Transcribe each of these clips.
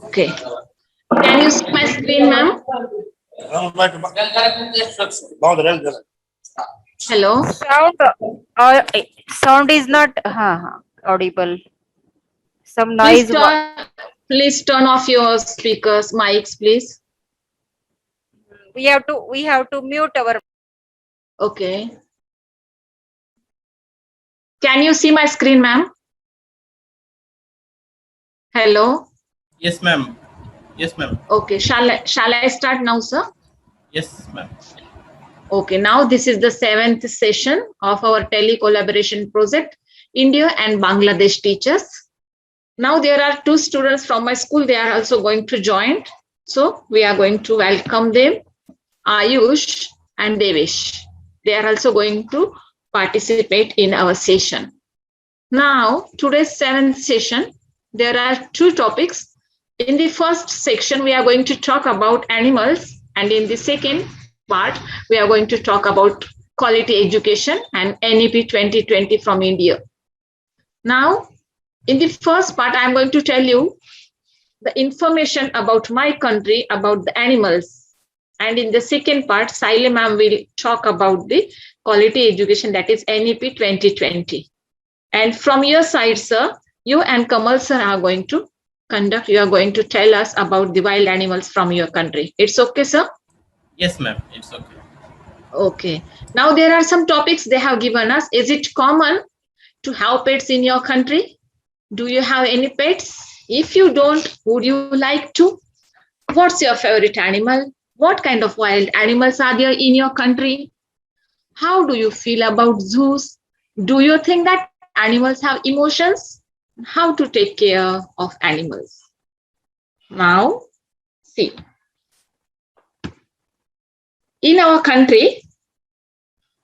Okay. Can you see my screen, ma'am? Hello. Sound is not audible. Some Please noise. turn off your speakers, mics, please. We have to mute our. Okay. Can you see my screen, ma'am? Hello. Yes, ma'am. Yes, ma'am. Okay. Shall I start now, sir? Yes, ma'am. Okay. Now this is the 7th session of our tele-collaboration project, India and Bangladesh teachers. Now there are 2 students from my school. They are also going to join. So we are going to welcome them, Ayush and Devesh. They are also going to participate in our session. Now, today's 7th session, there are 2 topics. In the first section, we are going to talk about animals. And in the second part, we are going to talk about quality education and NEP 2020 from India. Now, in the first part, I'm going to tell you the information about my country, about the animals. And in the second part, Saile ma'am will talk about the quality education, that is NEP 2020. And from your side, sir, you and Kamal sir are going to conduct, you are going to tell us about the wild animals from your country. It's okay, sir? Yes, ma'am. It's okay. Okay. Now there are some topics they have given us. Is it common to have pets in your country? Do you have any pets? If you don't, would you like to? What's your favorite animal? What kind of wild animals are there in your country? How do you feel about zoos? Do you think that animals have emotions? How to take care of animals? Now, see. In our country,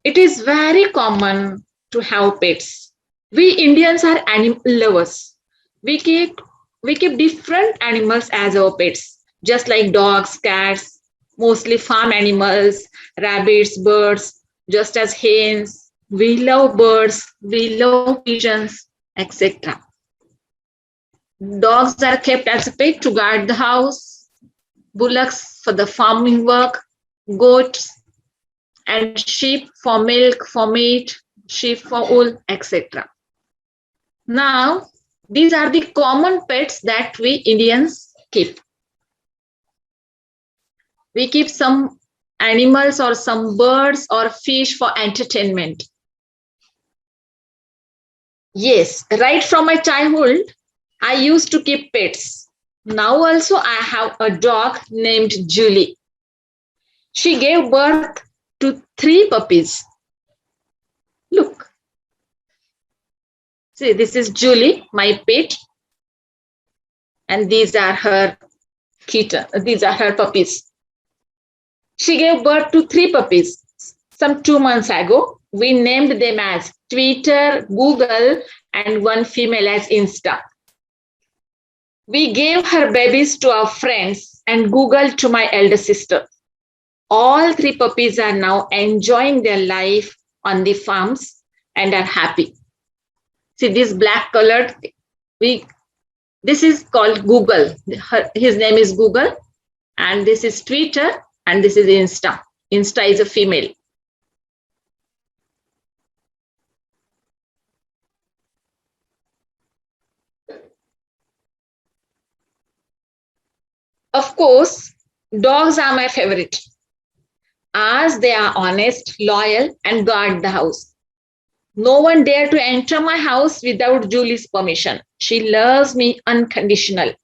it is very common to have pets. We Indians are animal lovers. We keep different animals as our pets, just like dogs, cats, mostly farm animals, rabbits, birds, just as hens. We love birds, we love pigeons, etc. Dogs are kept as a pet to guard the house, bullocks for the farming work, goats and sheep for milk, for meat, sheep for wool, etc. Now, these are the common pets that we Indians keep. We keep some animals or some birds or fish for entertainment. Yes, right from my childhood, I used to keep pets. Now also I have a dog named Julie. She gave birth to 3 puppies. Look. See, this is Julie, my pet. And these are her these are her puppies. She gave birth to 3 puppies. Some 2 months ago, we named them as Twitter, Google, and one female as Insta. We gave her babies to our friends and Google to my elder sister. All 3 puppies are now enjoying their life on the farms and are happy. See this black colored, this is called Google. His name is Google, and this is Twitter, and this is Insta. Insta is a female. Of course, dogs are my favorite, as they are honest, loyal, and guard the house. No one dare to enter my house without Julie's permission. She loves me unconditionally,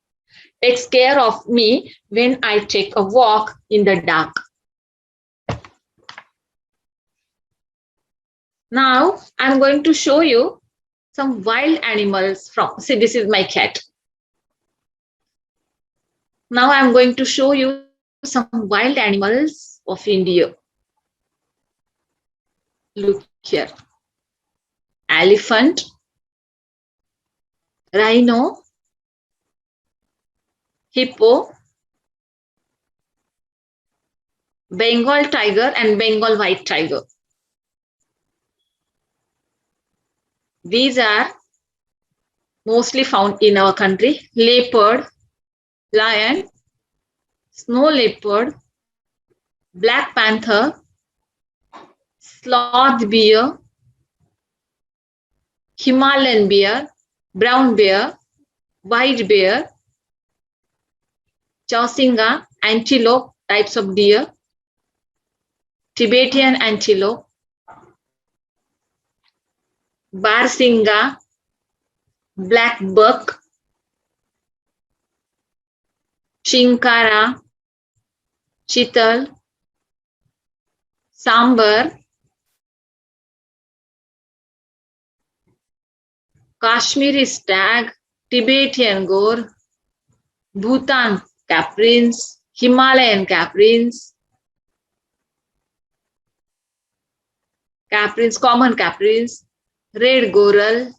takes care of me when I take a walk in the dark. Now, I'm going to show you some wild animals from, see, this is my cat. Now I'm going to show you some wild animals of India. Look here. Elephant, rhino, hippo, Bengal tiger and Bengal white tiger. These are mostly found in our country. Leopard, lion, snow leopard, black panther, sloth bear, Himalayan bear, brown bear, white bear, Chausinga, antelope, types of deer, Tibetan antelope, Barsinga, black buck, Chinkara, Chital, Sambar, Kashmiri stag, Tibetan gore, Bhutan caprins, Himalayan caprins, common caprins, red goral,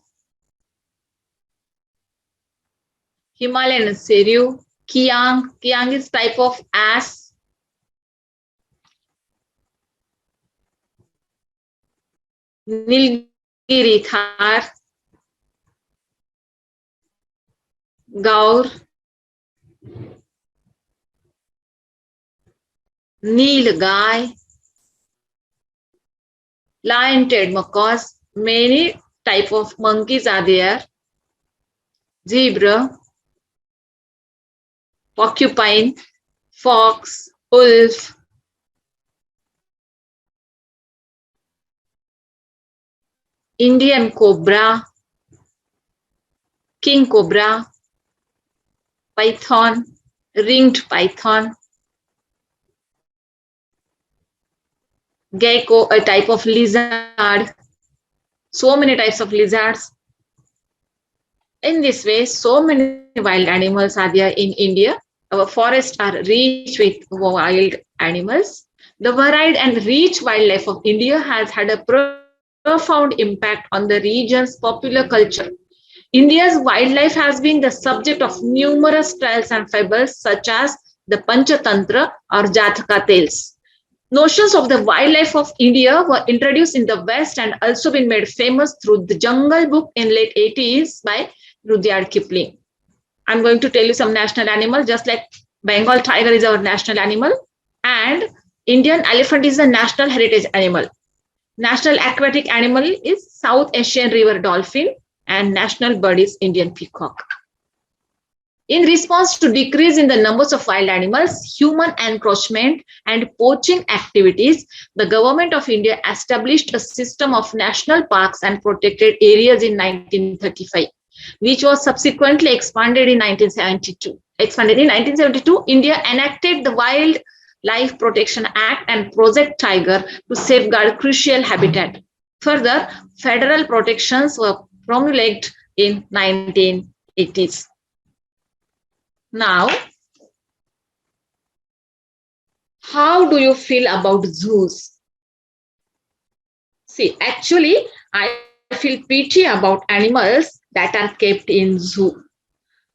Himalayan seru, Kiang. Kiang is type of ass. Nilgiri Thar, Gaur, Nilgai, lion-tailed macaws. Many type of monkeys are there. Zebra, porcupine, fox, wolf, Indian cobra, king cobra, python, ringed python, gecko, a type of lizard. So many types of lizards. In this way, so many wild animals are there in India. Our forests are rich with wild animals. The varied and rich wildlife of India has had a profound impact on the region's popular culture. India's wildlife has been the subject of numerous tales and fables such as the Panchatantra or Jataka tales. Notions of the wildlife of India were introduced in the West and also been made famous through the Jungle Book in late 80s by Rudyard Kipling. I'm going to tell you some national animals, just like Bengal tiger is our national animal and Indian elephant is a national heritage animal. National aquatic animal is South Asian river dolphin and national bird is Indian peacock. In response to decrease in the numbers of wild animals, human encroachment and poaching activities, the government of India established a system of national parks and protected areas in 1935, which was subsequently expanded in 1972. In 1972, India enacted the Wildlife Protection Act and Project Tiger to safeguard crucial habitat. Further, federal protections were promulgated in 1980s. Now, how do you feel about zoos? See, actually, I feel pity about animals that are kept in zoo.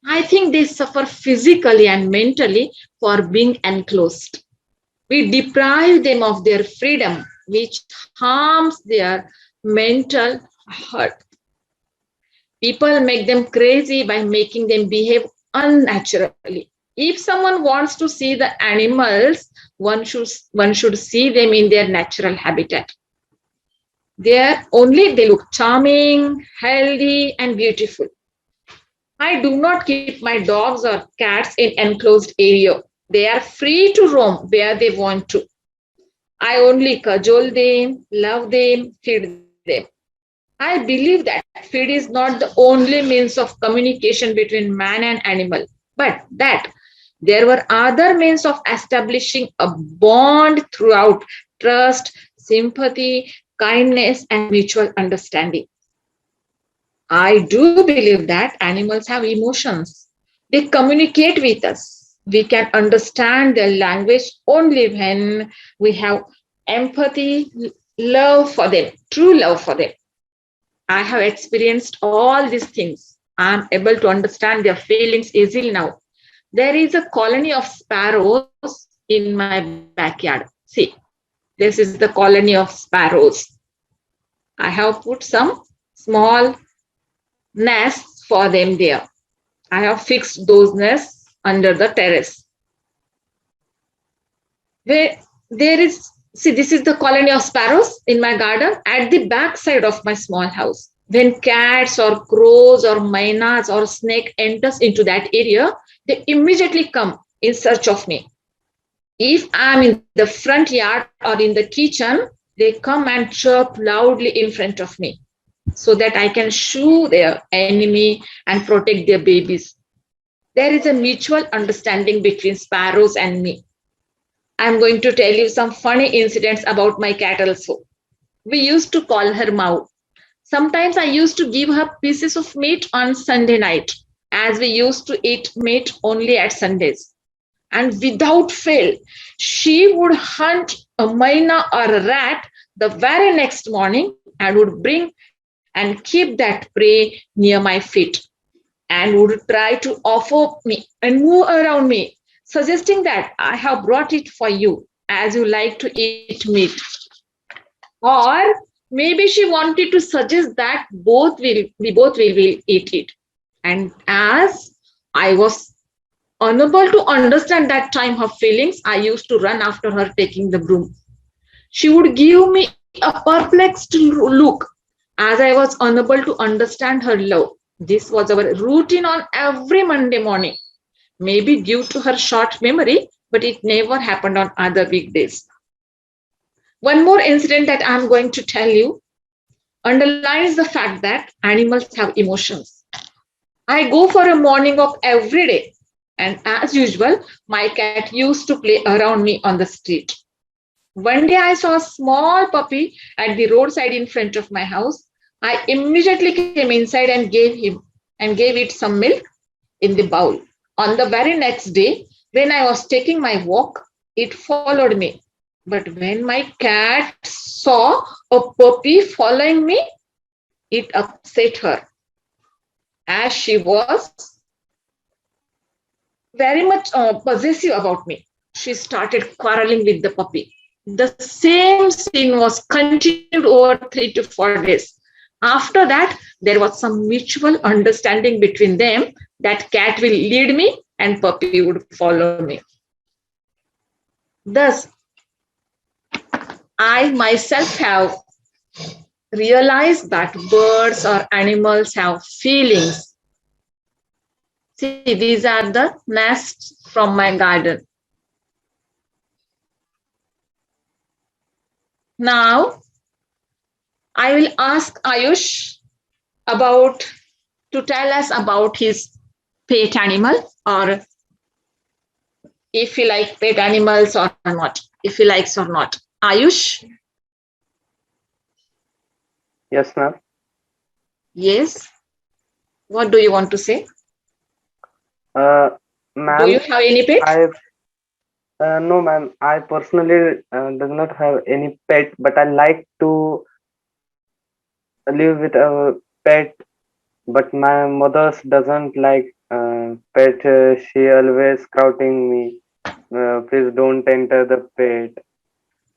I think they suffer physically and mentally for being enclosed. We deprive them of their freedom, which harms their mental health. People make them crazy by making them behave unnaturally. If someone wants to see the animals, one should see them in their natural habitat. There only they look charming, healthy, and beautiful. I do not keep my dogs or cats in enclosed area. They are free to roam where they want to. I only cajole them, love them, feed them. I believe that feed is not the only means of communication between man and animal, but that there were other means of establishing a bond throughout trust, sympathy, kindness, and mutual understanding. I do believe that animals have emotions. They communicate with us. We can understand their language only when we have empathy, love for them, true love for them. I have experienced all these things. I am able to understand their feelings easily now. There is a colony of sparrows in my backyard. See, this is the colony of sparrows. I have put some small nests for them there. I have fixed those nests under the terrace. Where there is, see, this is the colony of sparrows in my garden at the back side of my small house. When cats or crows or mynas or snake enters into that area, they immediately come in search of me. If I'm in the front yard or in the kitchen, they come and chirp loudly in front of me so that I can shoo their enemy and protect their babies. There is a mutual understanding between sparrows and me. I'm going to tell you some funny incidents about my cat also. We used to call her Mau. Sometimes I used to give her pieces of meat on Sunday night, as we used to eat meat only at Sundays. And without fail, she would hunt a myna or a rat the very next morning and would bring and keep that prey near my feet and would try to offer me and move around me, suggesting that I have brought it for you as you like to eat meat. Or maybe she wanted to suggest that we both will eat it. And as I was unable to understand that time her feelings, I used to run after her taking the broom. She would give me a perplexed look as I was unable to understand her love. This was our routine on every Monday morning, maybe due to her short memory, but it never happened on other weekdays. One more incident that I'm going to tell you underlines the fact that animals have emotions. I go for a morning walk every day, and as usual, my cat used to play around me on the street. One day I saw a small puppy at the roadside in front of my house. I immediately came inside and gave it some milk in the bowl. On the very next day, when I was taking my walk, it followed me. But when my cat saw a puppy following me, it upset her as she was very much possessive about me. She started quarreling with the puppy. The same scene was continued over 3 to 4 days. After that, there was some mutual understanding between them that cat will lead me and puppy would follow me. Thus, I myself have realized that birds or animals have feelings. See, these are the nests from my garden. Now, I will ask Ayush about to tell us about his pet animal or if he likes pet animals or not, if he likes or not. Ayush, Yes, ma'am. yes. What do you want to say? Uh, Do you Ma'am, have any pet? I no, ma'am. I personally does not have any pet, but I like to live with a pet. But my mother doesn't like pet. She always scouting me. Please don't enter the pet.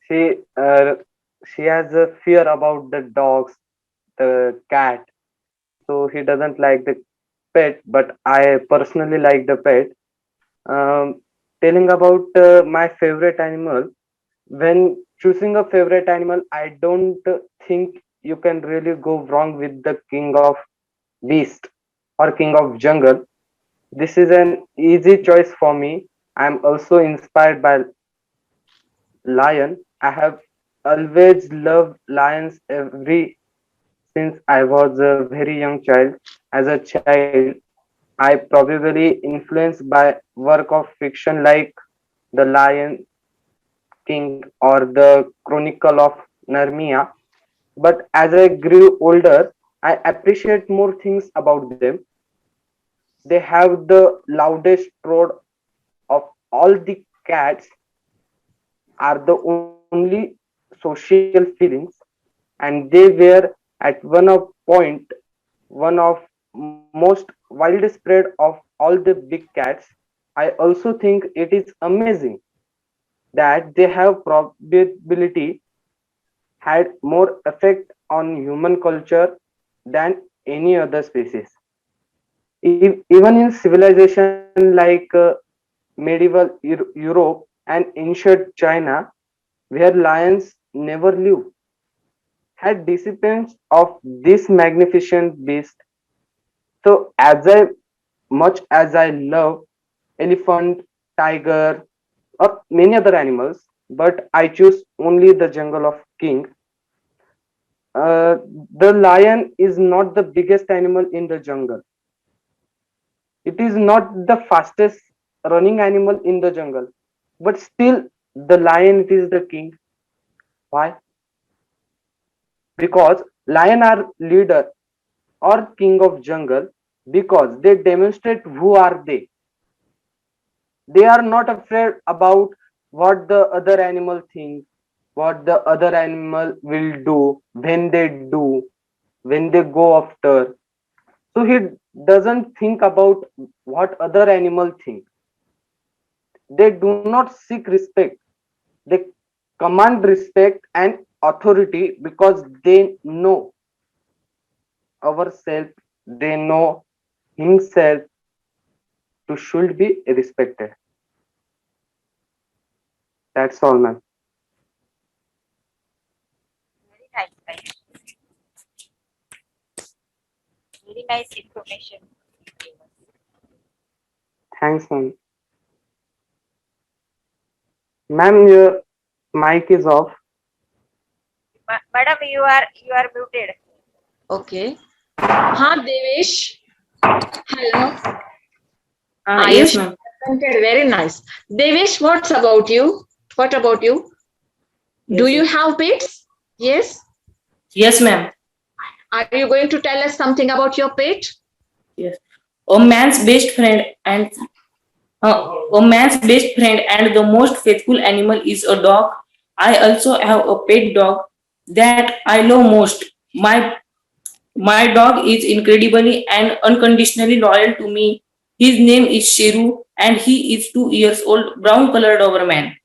She uh, she has a fear about the dogs, the cat. So he doesn't like the pet. But I personally like the pet. Um, Telling about my favorite animal, when choosing a favorite animal, I don't think you can really go wrong with the king of beast or king of jungle. This is an easy choice for me. I'm also inspired by lion. I have always loved lions every since I was a very young child. As a child, I probably influenced by work of fiction like The Lion King or The Chronicle of Narnia. But as I grew older, I appreciate more things about them. They have the loudest roar of all the cats are the only social feelings, and they were at one of point one of most wildest spread of all the big cats. I also think it is amazing that they have probability had more effect on human culture than any other species. Even in civilization like medieval Europe and ancient China, where lions never lived, had descendants of this magnificent beast. So, much as I love elephant, tiger, or many other animals, but I choose only the jungle of king. Uh, the lion is not the biggest animal in the jungle. It is not the fastest running animal in the jungle, but still the lion it is the king. Why? Because lion are leader or king of jungle because they demonstrate who are they. They are not afraid about what the other animal thinks, what the other animal will do, when they go after. So he doesn't think about what other animal think. They do not seek respect. They command respect and authority because they know ourselves, they know himself to should be respected. That's all, man. Very nice, guys. Very nice information. Thanks, man. Ma'am, your mic is off. Madam, you are muted. Okay. Ha, Devesh. Hello. Yes, Ayush ma'am. presented very nice. Devesh, what's about you? What about you? Do Yes, you have pets? Yes. Yes, ma'am. Are you going to tell us something about your pet? Yes. A man's best friend and a man's best friend and the most faithful animal is a dog. I also have a pet dog that I love most. My dog is incredibly and unconditionally loyal to me. His name is Sheru and he is 2 years old, brown colored Doberman.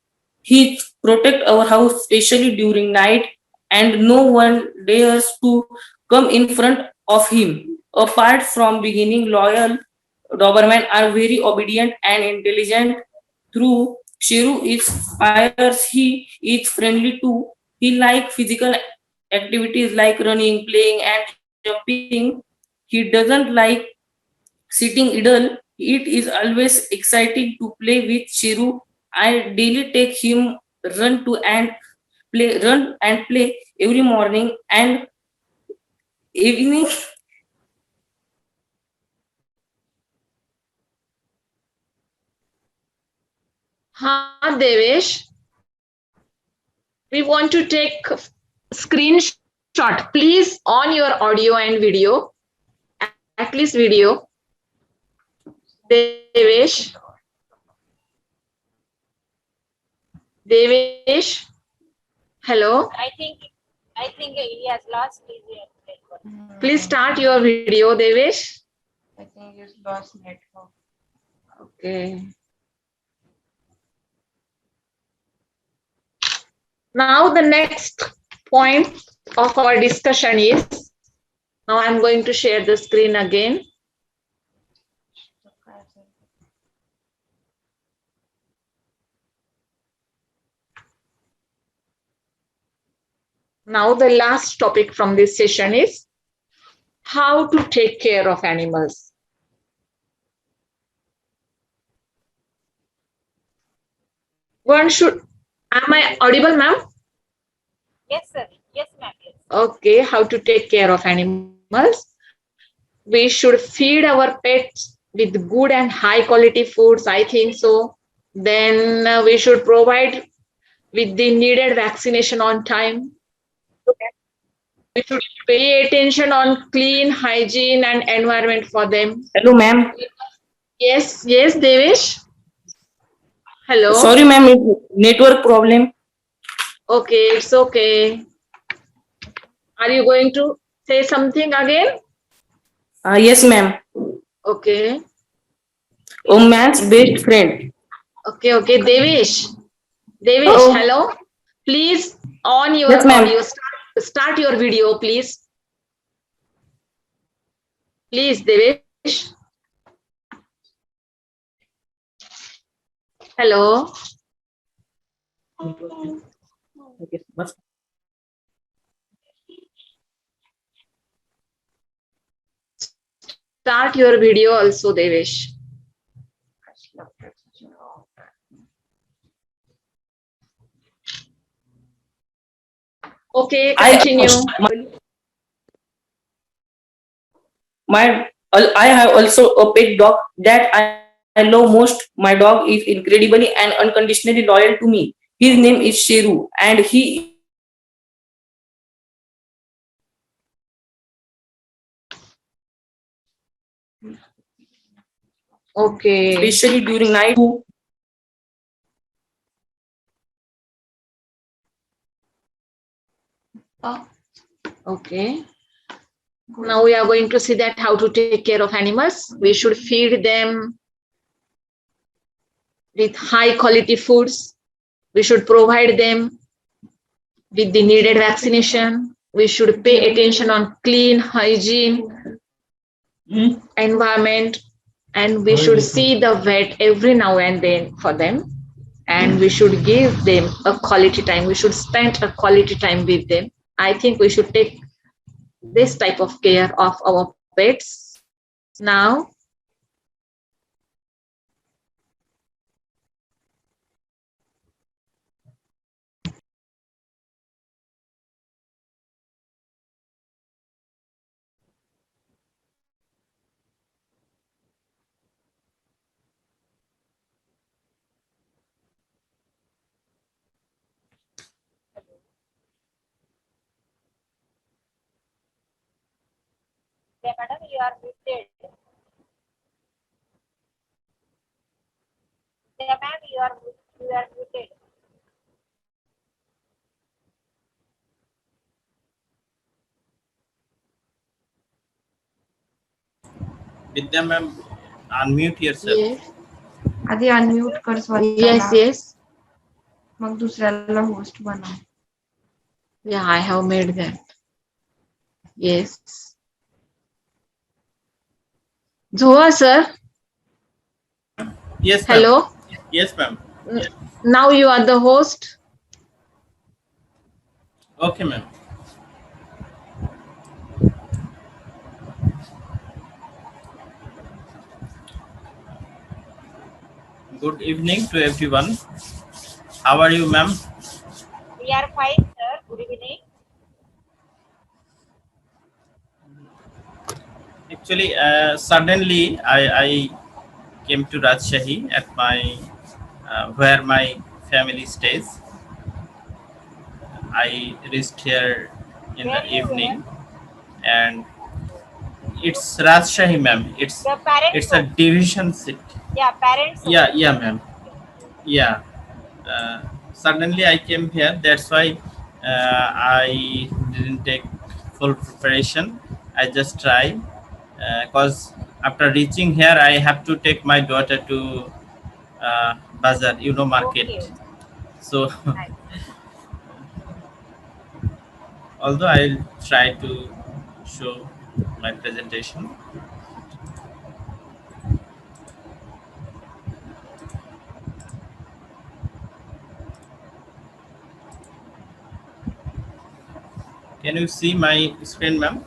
He protects our house especially during night and no one dares to come in front of him. Apart from beginning loyal, Doberman are very obedient and intelligent. Through Shiru is fires, he is friendly too. He like physical activities like running, playing and jumping. He doesn't like sitting idle. It is always exciting to play with Shiru. I daily take him run and play every morning and evening. Ha, Devesh. We want to take screenshot. Please on your audio and video. At least video. Devesh. Devesh. Hello. I think he has lost his network. Please start your video, Devesh. I think it's lost network. Okay. Now the next point of our discussion is, now I'm going to share the screen again. Now the last topic from this session is how to take care of animals. One should, am I audible, ma'am? Yes, sir. Yes, ma'am. Yes. Okay, how to take care of animals. We should feed our pets with good and high quality foods, I think so. Then we should provide with the needed vaccination on time. We should pay attention on clean hygiene and environment for them. Hello, ma'am. Yes, yes, Devesh. Hello. Sorry, ma'am. Network problem. Okay, it's okay. Are you going to say something again? Yes, ma'am. Okay. A man's best friend. Okay, Devesh. Oh. Hello. Please on your Yes, ma'am. audio. Start your video, please. Please, Devesh. Hello. Start your video also, Devesh. Okay, continue. I have also a pet dog that I love most. My dog is incredibly and unconditionally loyal to me. His name is Sheru, and he Okay. especially during night. Okay. Now we are going to see that how to take care of animals. We should feed them with high quality foods. We should provide them with the needed vaccination. We should pay attention on clean hygiene, environment, and we should see the vet every now and then for them. And we should give them a quality time. We should spend a quality time with them. I think we should take this type of care of our pets. Now, Yeah, madam, you are muted. Yeah, ma'am, you are muted. Vidya ma'am, unmute yourself. yes, आधी unmute कर स्वतःला. yes. मग दुसऱ्याला host बनव. Yeah, I have made that. Yes. Zoha, sir. Yes, ma'am. Hello. Yes, ma'am. Now you are the host. Okay, ma'am. Good evening to everyone. How are you, ma'am? We are fine, sir. Good evening. Actually, suddenly I came to Rajshahi at my where my family stays. I reached here in Where the you evening, and it's Rajshahi, ma'am. It's The parents. it's a division city. Yeah, parents. Yeah, ma'am. Yeah. Suddenly I came here. That's why I didn't take full preparation. I just try because after reaching here, I have to take my daughter to bazaar, market. Okay. So Nice. although I'll try to show my presentation. Can you see my screen, ma'am?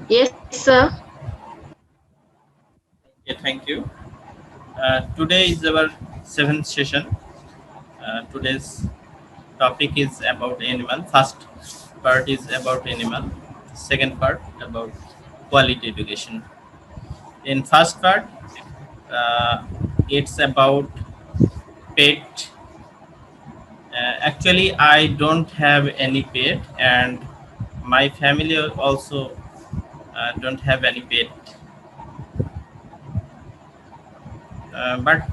Yes, sir. Okay, thank you. Today is our 7th session. Today's topic is about animal. First part is about animal. Second part about quality education. In first part, it's about pet. Actually, I don't have any pet, and my family also don't have any pet. But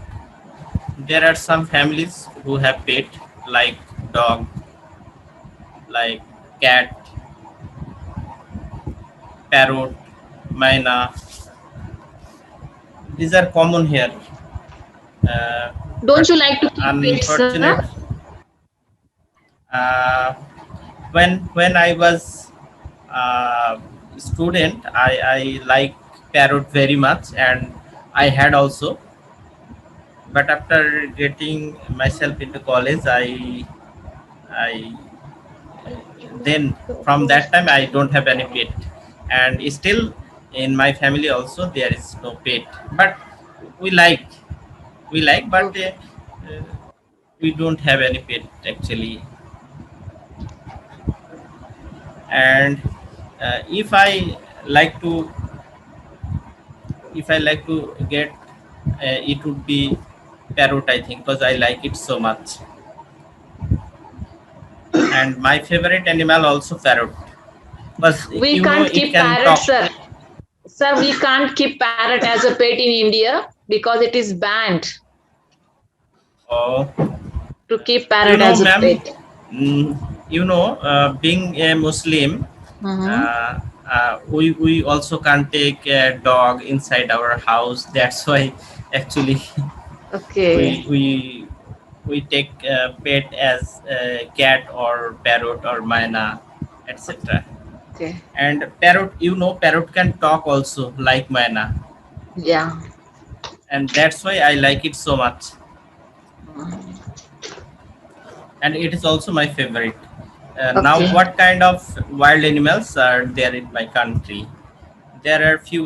there are some families who have pet like dog, like cat, parrot, myna. These are common here. Uh, Don't but you like to keep pets, unfortunate. sir? When I was student, I like parrot very much, and I had also. But after getting myself into college, I then from that time I don't have any pet, and still in my family also there is no pet. But we like but uh, we don't have any pet actually. And if I like to get it would be parrot, I think, because I like it so much. And my favorite animal also parrot, because We can't it keep can parrot, talk. sir. Sir, we can't keep parrot as a pet in India because it is banned Oh, to keep parrot as a ma'am, pet. being a Muslim, Mhm. we also can't take a dog inside our house. That's why actually we Okay. we we take a pet as a cat or parrot or myna, etc. Okay. And parrot, parrot can talk also like myna, Yeah. and that's why I like it so much. And it is also my favorite. Now, Okay. what kind of wild animals are there in my country? There are few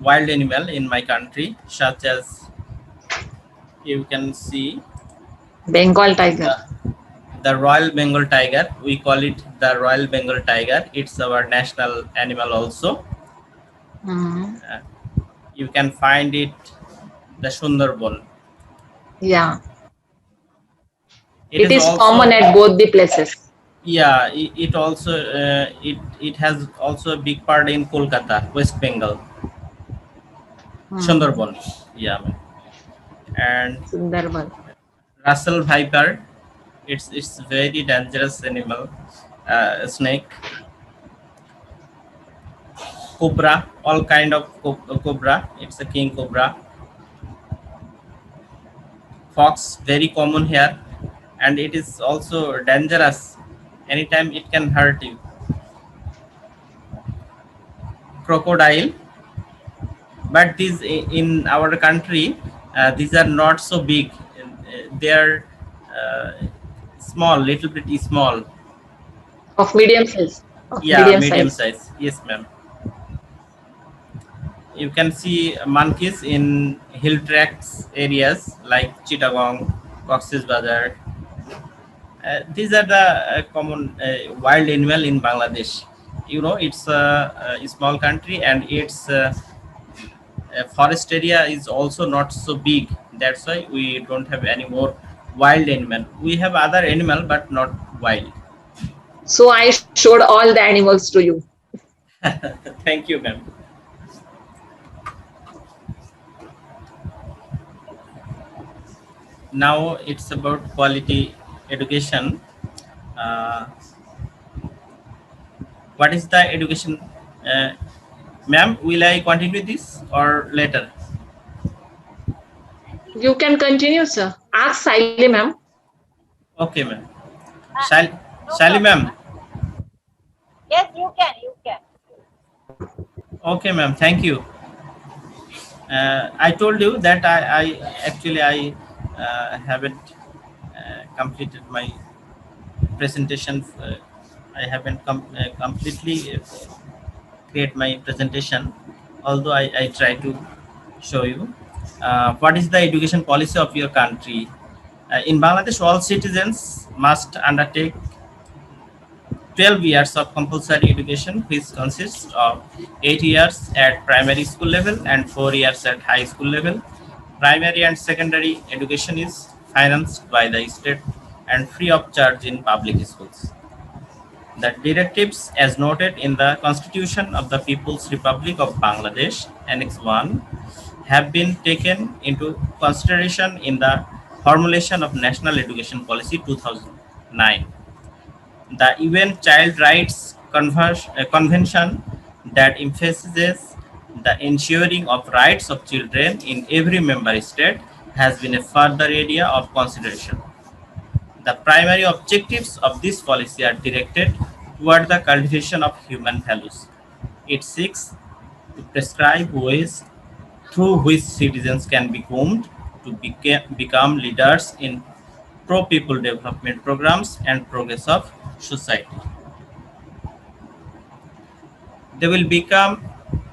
wild animal in my country, such as you can see Bengal tiger. the Royal Bengal tiger. We call it the Royal Bengal tiger. It's our national animal also. Mhm. Uh, you can find it the Sundarban. Yeah. It It is is common also, at both the places. yeah, it also it has also a big part in Kolkata, West Bengal, Mhm. Sundarban. Yeah, ma'am. And Sundarban. Russell viper, it's very dangerous animal. Snake, cobra, all kind of cobra. It's a king cobra. Fox, very common here, and it is also dangerous. Anytime it can hurt you. Crocodile, but these in our country, these are not so big. They are uh, small, little bit small. Of medium size. Of Yeah, medium medium size. size. Yes, ma'am. You can see monkeys in hill tracts areas like Chittagong, Cox's Bazar. These are the common wild animal in Bangladesh. It's a small country, and its forest area is also not so big. That's why we don't have any more wild animal. We have other animal, but not wild. So I showed all the animals to you. Thank you, ma'am. Now it's about quality education. Uh, what is the education, uh, ma'am? Will I continue this or later? You can continue, sir. Ask Saili, ma'am. Okay, ma'am. Uh, Shall no Shali, problem. ma'am? Yes, you can, you can. Okay, ma'am. Thank you. I told you that I actually I haven't completed my presentation. I haven't completely create my presentation, although I try to show you what is the education policy of your country. In Bangladesh, all citizens must undertake 12 years of compulsory education, which consists of 8 years at primary school level and 4 years at high school level. Primary and secondary education is financed by the state and free of charge in public schools. The directives, as noted in the Constitution of the People's Republic of Bangladesh, Annex 1, have been taken into consideration in the formulation of National Education Policy 2009. The UN Child Rights Convention that emphasizes the ensuring of rights of children in every member state has been a further area of consideration. The primary objectives of this policy are directed toward the cultivation of human values. It seeks to prescribe ways through which citizens can be groomed to become leaders in pro-people development programs and progress of society. They will become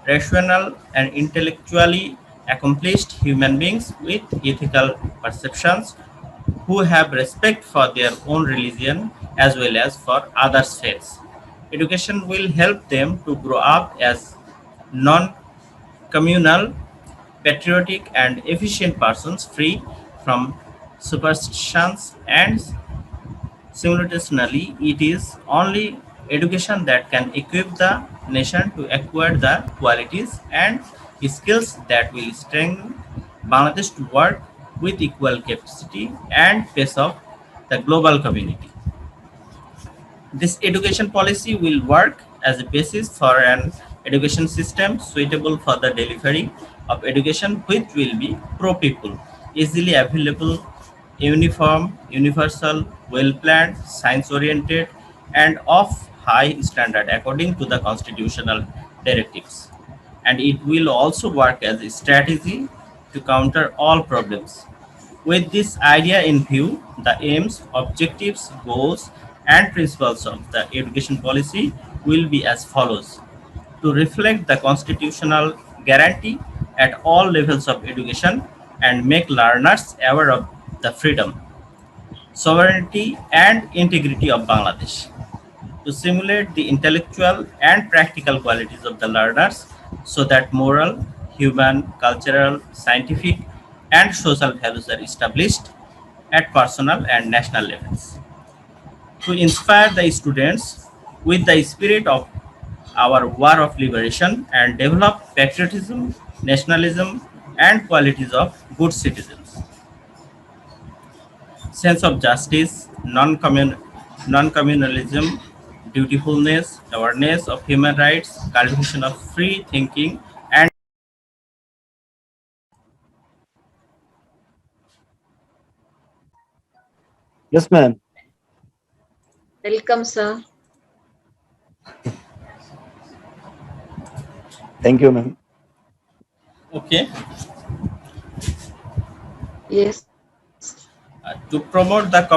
rational and intellectually accomplished human beings with ethical perceptions who have respect for their own religion as well as for others' faiths. Education will help them to grow up as non communal, patriotic, and efficient persons free from superstitions and simultaneously, it is only education that can equip the nation to acquire the qualities and skills that will strengthen Bangladesh to work with equal capacity and pace of the global community. This education policy will work as a basis for an education system suitable for the delivery of education which will be pro-people, easily available, uniform, universal, well-planned, science-oriented, and of high standard according to the constitutional directives. And it will also work as a strategy to counter all problems. With this idea in view, the aims, objectives, goals, and principles of the education policy will be as follows: to reflect the constitutional guarantee at all levels of education and make learners aware of the freedom, sovereignty, and integrity of Bangladesh, to simulate the intellectual and practical qualities of the learners so that moral, human, cultural, scientific, and social values are established at personal and national levels, to inspire the students with the spirit of our war of liberation and develop patriotism, nationalism, and qualities of good citizens, sense of justice, non-communalism, dutifulness, awareness of human rights, cultivation of free thinking, and Yes, ma'am. Welcome, sir. Thank you, ma'am. okay, Yes. to promote the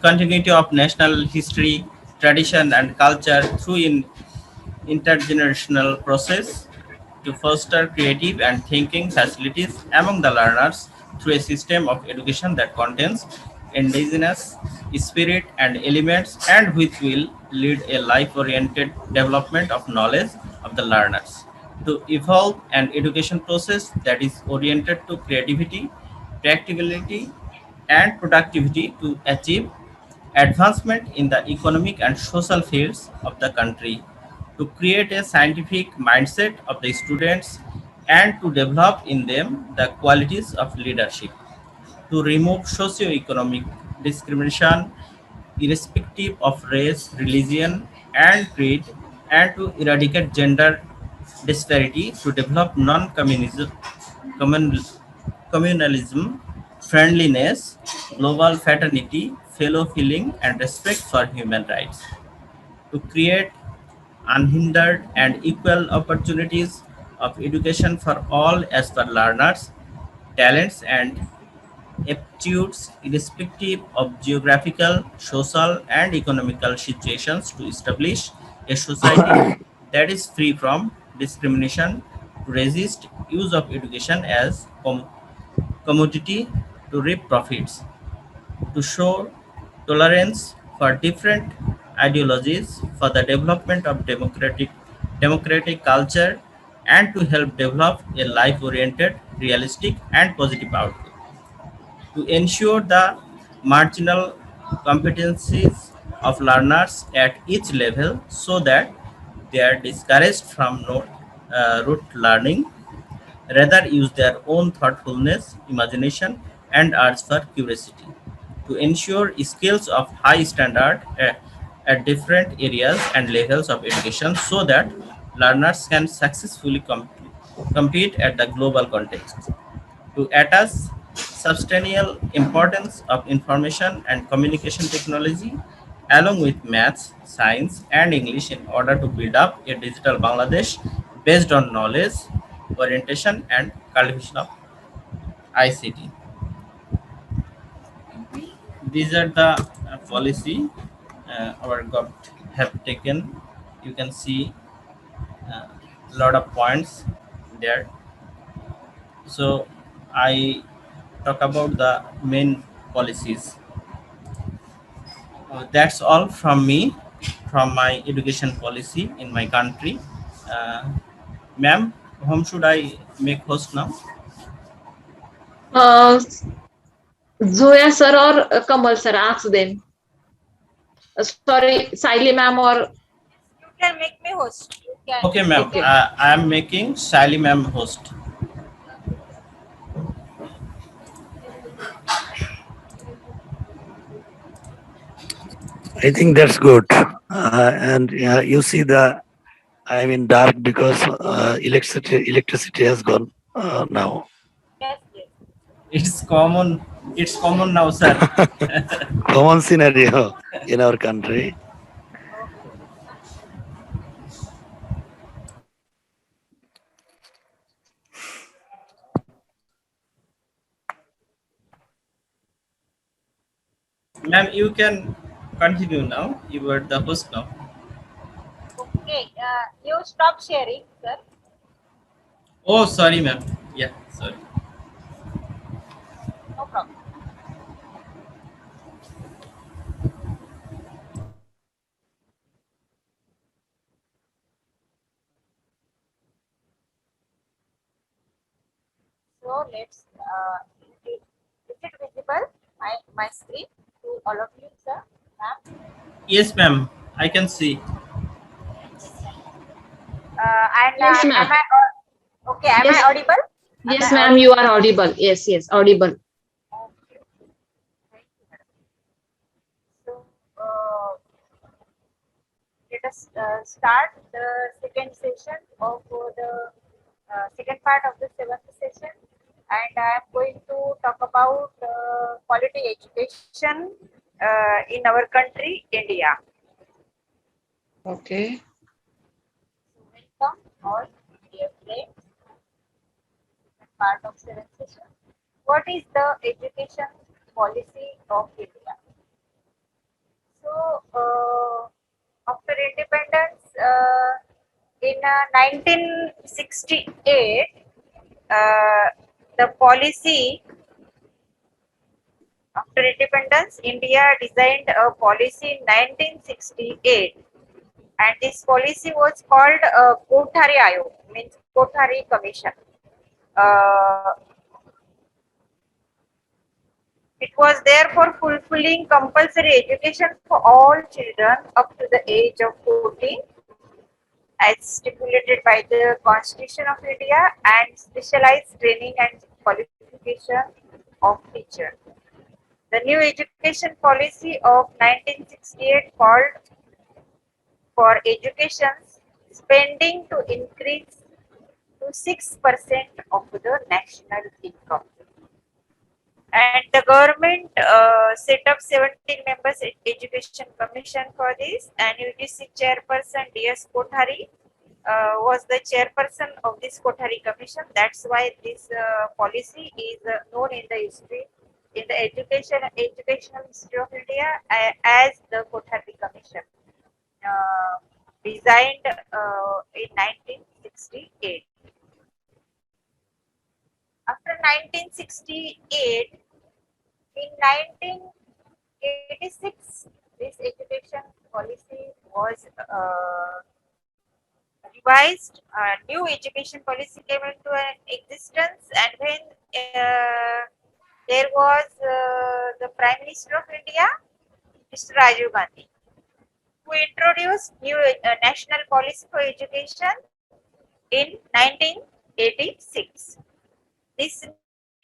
continuity of national history, tradition, and culture through intergenerational process, to foster creative and thinking facilities among the learners through a system of education that contains indigenous spirit and elements and which will lead a life-oriented development of knowledge of the learners, to evolve an education process that is oriented to creativity, practicality, and productivity to achieve advancement in the economic and social fields of the country, to create a scientific mindset of the students and to develop in them the qualities of leadership, to remove socio-economic discrimination irrespective of race, religion, and creed, and to eradicate gender disparity, to develop communalism, friendliness, global fraternity, fellow feeling, and respect for human rights, to create unhindered and equal opportunities of education for all as per learners, talents, and aptitudes irrespective of geographical, social, and economical situations, to establish a society that is free from discrimination, to resist use of education as commodity to reap profits, to show tolerance for different ideologies for the development of democratic culture, and to help develop a life oriented, realistic, and positive outlook, to ensure the marginal competencies of learners at each level so that they are discouraged from rote learning, rather use their own thoughtfulness, imagination, and urge for curiosity, to ensure skills of high standard at different areas and levels of education so that learners can successfully compete at the global context. To attach substantial importance of information and communication technology along with maths, science, and English in order to build up a digital Bangladesh based on knowledge, orientation, and cultivation of ICT. These are the policy our government have taken. You can see a lot of points there. So I talk about the main policies. That's all from me, from my education policy in my country. Uh, Ma'am, whom should I make host now? Uh, Zoya sir or Kamal sir, ask them. Sorry, Saili ma'am or You can make me host. You can. Okay, ma'am. okay. I am making Sally ma'am host. I think that's good. And you see I'm in dark because electricity has gone now. Yes, yes. It's common. It's common now, sir. Common scenario in our country. Ma'am, you can continue now. You are the host now. Okay. You stop sharing, sir. Oh, sorry, ma'am. Yeah, sorry. No problem. So let's. Is it visible? My screen to all of you, sir, ma'am. Yes, ma'am. I can see. And Yes, ma'am. am I okay? Am Yes. I audible? Yes, Am I ma'am, you are audible. Yes, yes, audible. Okay. Thank you, madam. So let us start the second session of the second part of the seventh session, and I am going to talk about quality education in our country, India. Okay. Welcome all, dear friends. Part of seventh session. What is the education policy of India? So, after independence in 1968, the policy after independence, India designed a policy in 1968, and this policy was called Kothari Ayog, means Kothari Commission. Uh, It was therefore fulfilling compulsory education for all children up to the age of 14 as stipulated by the Constitution of India and specialized training and qualification of teachers. The new education policy of 1968 called for education spending to increase to 6% of the national income. And the government set up 17 members education commission for this, and UGC chairperson DS Kothari was the chairperson of this Kothari commission. That's why this policy is known in the history, in the educational history of India as the Kothari commission, designed in 1968. After 1968, in 1986, this education policy was revised. New education policy came into existence, and when there was the Prime Minister of India, Mr. Rajiv Gandhi, who introduced new national policy for education in 1986. This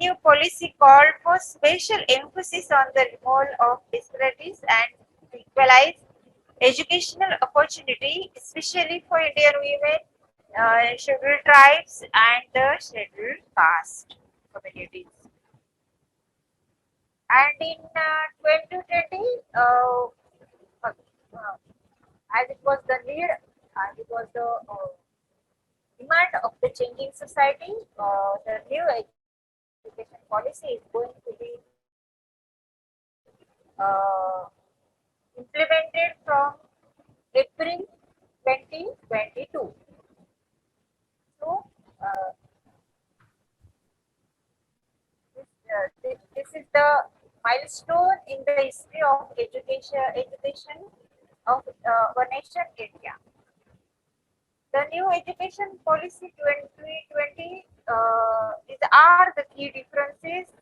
new policy called for special emphasis on the removal of disparities and to equalize educational opportunity, especially for Indian women scheduled tribes and the scheduled caste communities. And in 2020, as it was the need, as it was the demand of the changing society, the new education policy is going to be implemented from April 2022. So, this is the milestone in the history of education of our nation, India. The new education policy 2020 are the key differences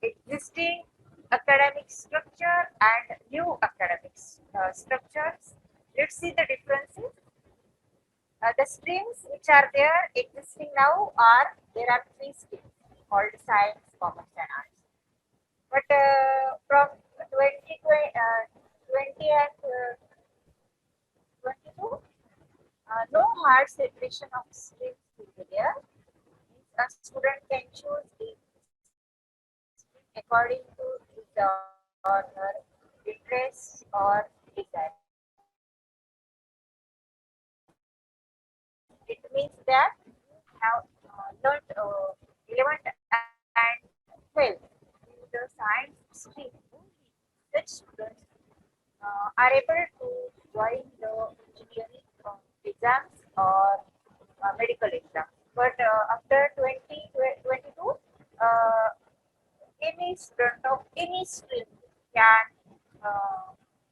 existing academic structure and new academic structures. Let's see the differences. The streams which are there existing now there are three streams called science, commerce, and arts. But from 2020 and 22, no hard separation of streams will be there. A student can choose the stream according to his or her interests or desire. It means that you have learned 11th and 12th in the science stream. Such students are able to join the engineering exams or medical exams. But after 2022, any student of any stream can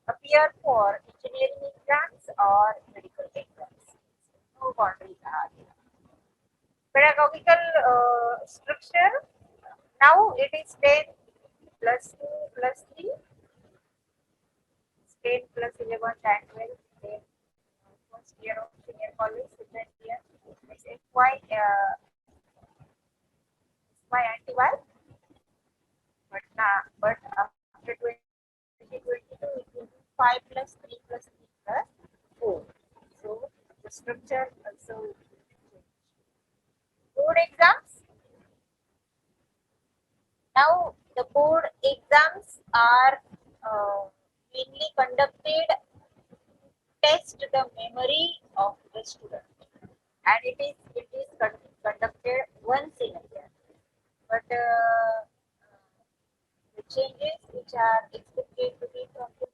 appear for engineering exams or medical exams. No boundaries are there. Pedagogical structure, now it is 10 plus 2 plus 3, 10 plus 11 and 12, then first year of senior college, second year, it's FY, FY anti-Y, but after 2022, it will be 5 plus 3 plus 3 plus 4. So the structure also change. Board exams. Now the board exams are mainly conducted to test the memory of the student, and it is conducted once in a year. But the changes which are expected to be from the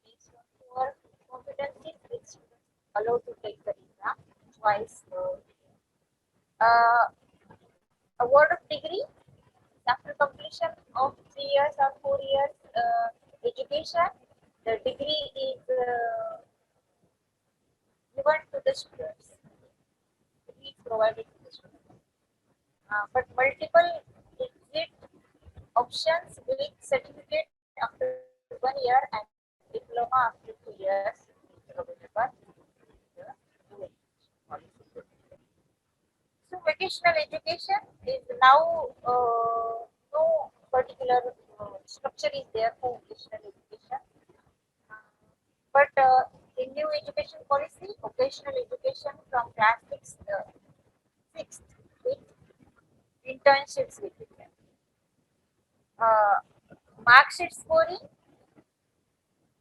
based on your competencies, with students allowed to take the exam twice. Award of degree after completion of 3 years or 4 years education, the degree is given to the students. Degree is provided to the students. But multiple exit options with certificate after 1 year and diploma after 2 years is available. So vocational education is now no particular structure is there for vocational education. But in new education policy, vocational education from class 6th with internships will be there. Mark sheet scoring.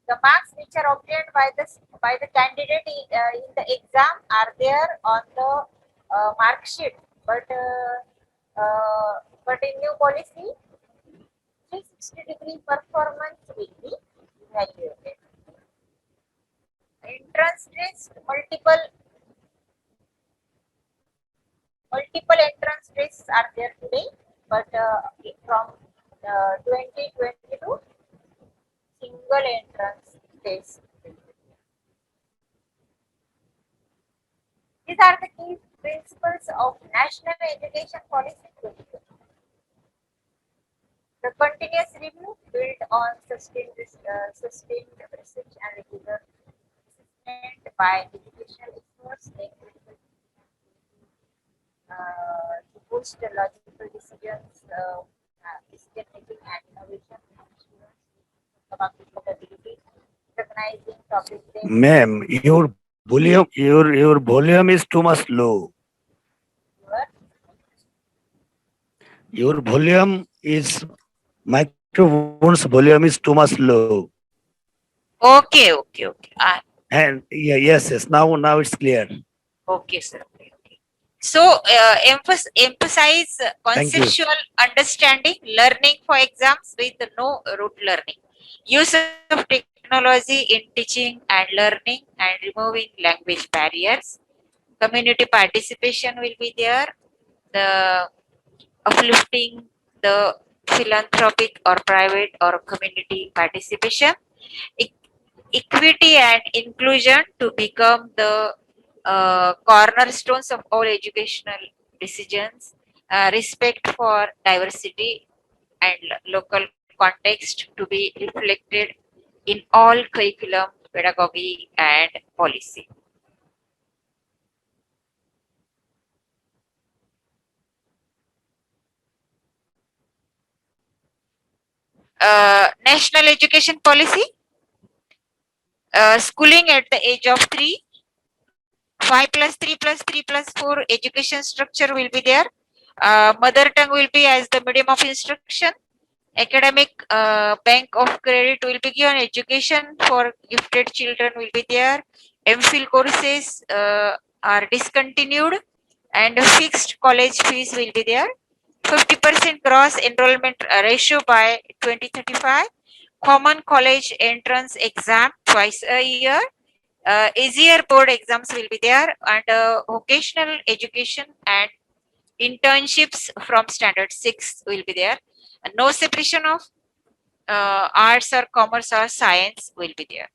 The marks which are obtained by the candidate in the exam are there on the mark sheet, but in new policy, 360-degree performance will be evaluated. Entrance test, multiple entrance tests are there today, but from 2022, single entrance test. These are the key principles of National Education Policy 2020. The continuous review built on sustained research and regular assessment by educational experts make critical to boost the logical decision making and innovation of students about capability, recognizing topic. Ma'am, your volume, your volume is too much low. Your volume is microphone's volume is too much low. Okay, okay, okay. And yeah, yes. Now it's clear. Okay, sir. Okay, okay. So, emphasize Thank you. conceptual understanding, learning for exams with no rote learning. Use of technology in teaching and learning and removing language barriers. Community participation will be there. The uplifting the philanthropic or private or community participation. E- Equity and inclusion to become the cornerstones of all educational decisions. Respect for diversity and local context to be reflected in all curriculum, pedagogy, and policy. National education policy, schooling at the age of 3, 5+3+3+4 education structure will be there. Mother tongue will be as the medium of instruction. Academic bank of credit will be given. Education for gifted children will be there. MPhil courses are discontinued and fixed college fees will be there. 50% gross enrollment ratio by 2035. Common college entrance exam twice a year. Easier board exams will be there, and vocational education and internships from standard 6 will be there. And no separation of arts or commerce or science will be there.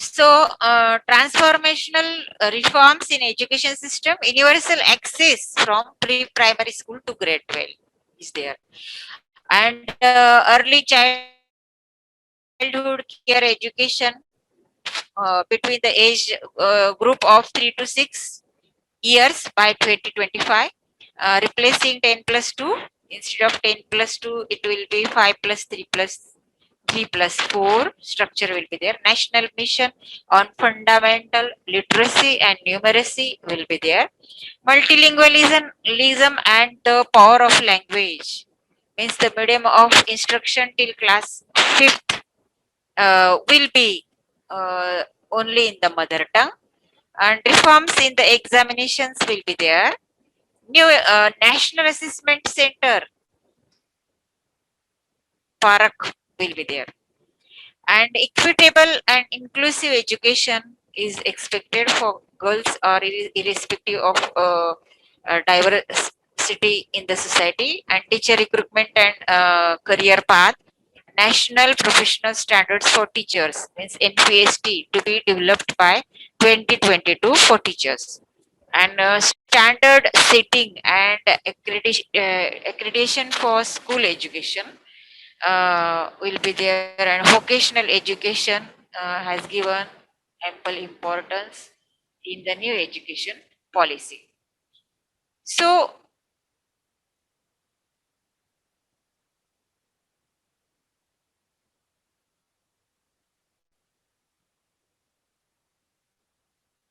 So, transformational reforms in education system, universal access from pre-primary school to grade 12 is there. And early childhood care education between the age group of 3 to 6 years by 2025, replacing 10 plus 2. Instead of 10 plus 2, it will be 5 plus 3 plus 3 plus 4 structure will be there. National mission on fundamental literacy and numeracy will be there. Multilingualism and the power of language means the medium of instruction till class 5th will be only in the mother tongue, and reforms in the examinations will be there. New National Assessment Center Parak will be there, and equitable and inclusive education is expected for girls or irrespective of diversity in the society, and teacher recruitment and career path. National Professional Standards for Teachers means NPST to be developed by 2022 for teachers, and standard setting and accreditation for school education will be there, and vocational education has given ample importance in the new education policy. So,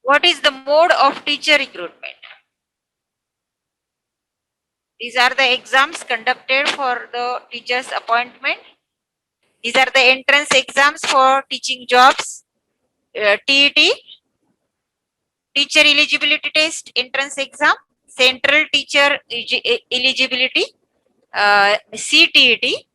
what is the mode of teacher recruitment? These are the exams conducted for the teacher's appointment. These are the entrance exams for teaching jobs. TET, teacher eligibility test, entrance exam, central teacher eligibility, CTET,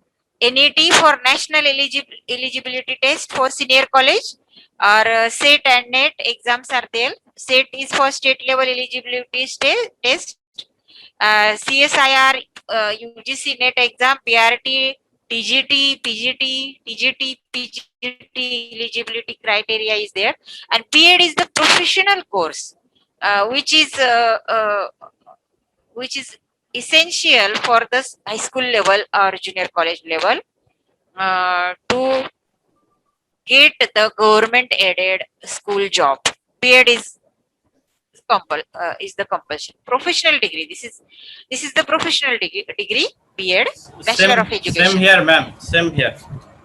NET for national eligibility test for senior college, or SET and NET exams are there. SET is for state level eligibility test. CSIR, UGC NET exam, PRT, TGT, PGT, TGT, PGT eligibility criteria is there, and PED is the professional course, which is essential for the high school level or junior college level. to get the government aided school job. B.Ed is the compulsion. Professional degree. This is the professional degree. B.Ed, Bachelor of Same Education. here, ma'am. Same here.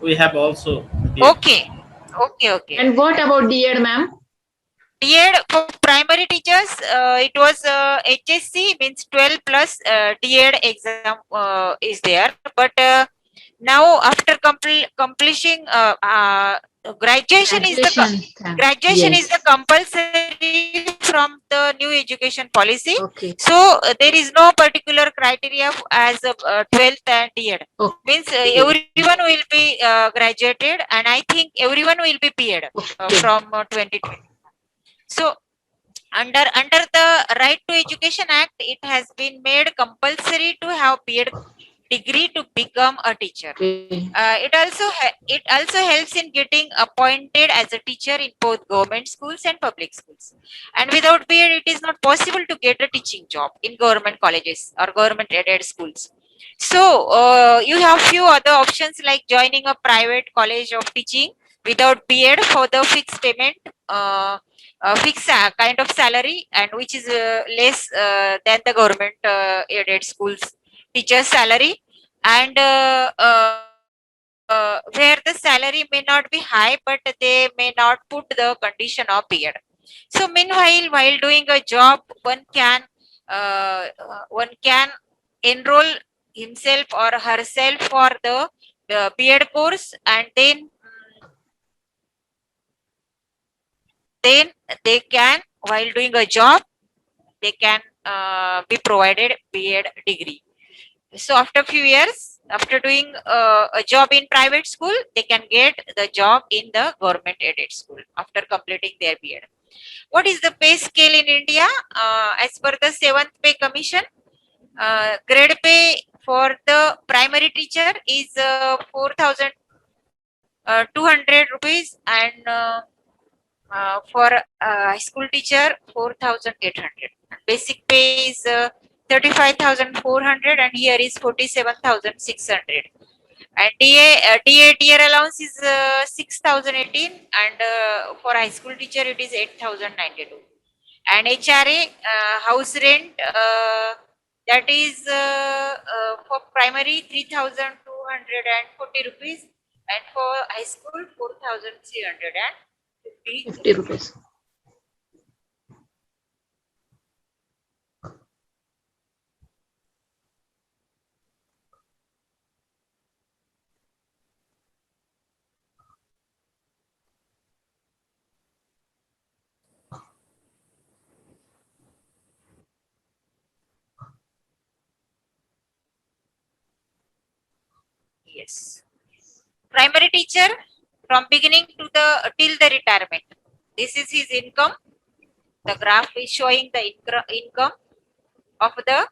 We have also B.Ed. Okay. Okay. And what about D.Ed, ma'am? D.Ed for primary teachers, it was HSC means 12 plus D.Ed exam is there. But now after completing graduation is the graduation is the Yes. compulsory from the new education policy. Okay. So there is no particular criteria as 12th and D.Ed. Okay. Means everyone will be graduated, and I think everyone will be B.Ed from 2020. So under the Right to Education Act, it has been made compulsory to have B.Ed degree to become a teacher. Okay. It also helps in getting appointed as a teacher in both government schools and public schools. And without B.Ed, it is not possible to get a teaching job in government colleges or government aided schools. So you have few other options like joining a private college of teaching without B.Ed for the fixed payment. Fixed kind of salary, and which is less than the government aided schools teacher's salary, and where the salary may not be high, but they may not put the condition of B.Ed. So meanwhile, while doing a job, one can enroll himself or herself for the B.Ed course, and then they can, while doing a job, they can be provided B.Ed degree. So after few years, after doing a job in private school, they can get the job in the government aided school after completing their B.Ed. What is the pay scale in India? As per the 7th Pay Commission, grade pay for the primary teacher is 4,200 rupees, and for high school teacher 4,800. Basic pay is 35,400, and here is 47,600. And DA tier allowance is 6,018, and for high school teacher it is 8,092. And HRA house rent, that is for primary 3,240 rupees, and for high school 4,350 50 rupees. Yes. Primary teacher from beginning to the till the retirement. This is his income. The graph is showing the income of the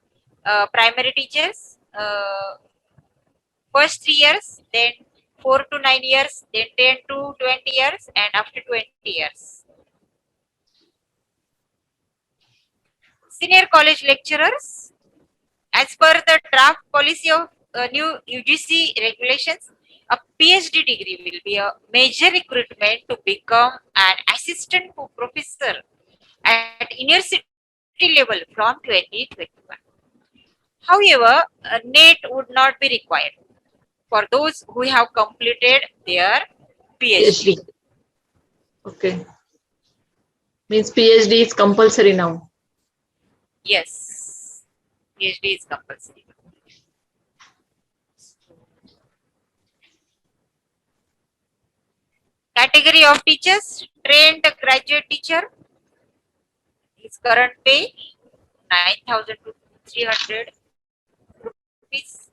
primary teachers. First 3 years, then 4 to 9 years, then 10 to 20 years, and after 20 years. Senior college lecturers, as per the draft policy of new UGC regulations, a PhD degree will be a major recruitment to become an assistant professor at university level from 2021. However, a NET would not be required for those who have completed their PhD. PhD. Okay. Means PhD is compulsory now. Yes, PhD is compulsory. Category of teachers: trained graduate teacher. His current pay 9,300 rupees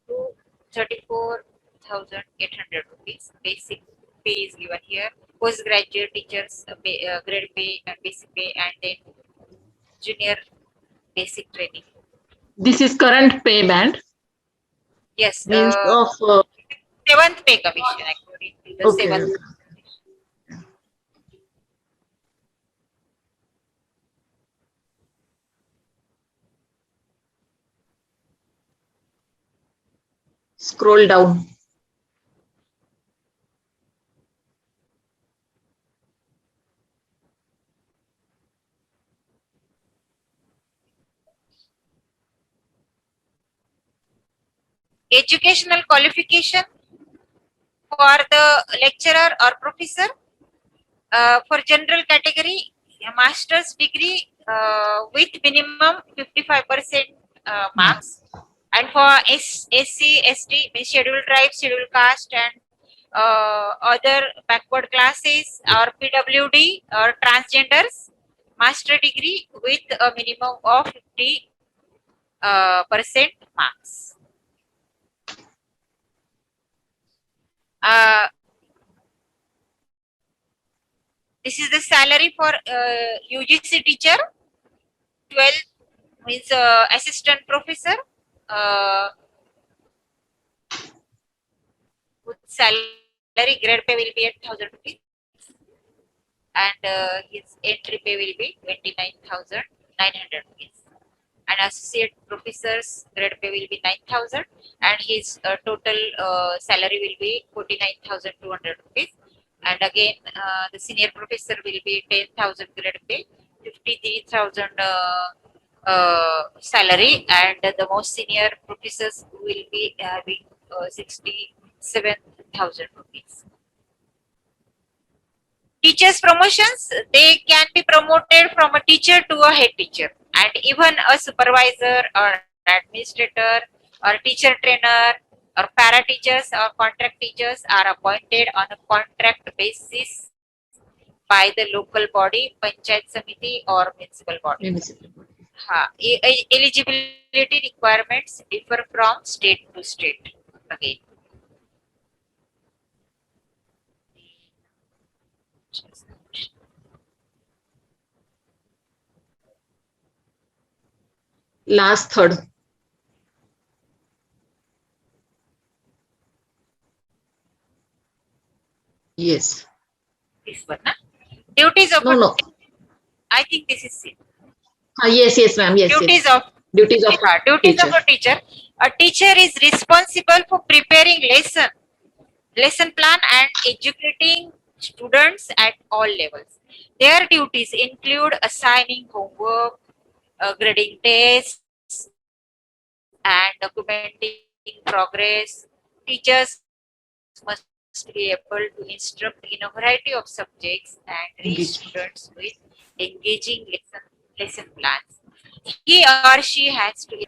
to 34,800 rupees. Basic pay is given here. Postgraduate teachers grade pay and basic pay, and then junior basic training. This is current pay band. Yes, Means of 7th Pay Commission according to the okay. 7th. Scroll down. educational qualification for the lecturer or professor. For general category, a master's degree with minimum 55% marks. And for SC, ST, means scheduled tribes, scheduled caste, and other backward classes, or PWD or transgenders, master degree with a minimum of 50% marks. This is the salary for UGC teacher. 12 means assistant professor. With salary, grade pay will be 8,000 rupees, and his entry pay will be 29,900 rupees. And associate professor's grade pay will be 9,000, and his total salary will be 49,200 rupees. And again, the senior professor will be 10,000 grade pay, 53,000 salary, and the most senior professors will be having 67,000 rupees. Teachers promotions, they can be promoted from a teacher to a head teacher, and even a supervisor or administrator or teacher trainer or para teachers or contract teachers are appointed on a contract basis by the local body, panchayat samiti or municipal body. Eligibility requirements differ from state to state. Again, last third. Yes. this one, na? Duties of No. I think this is it. Yes, ma'am. Yes. Duties yes. of Duties of duties teacher. of a teacher. A teacher is responsible for preparing lesson plan and educating students at all levels. Their duties include assigning homework, grading tests, and documenting progress. Teachers must be able to instruct in a variety of subjects and reach students with engaging lesson plans. He or she has to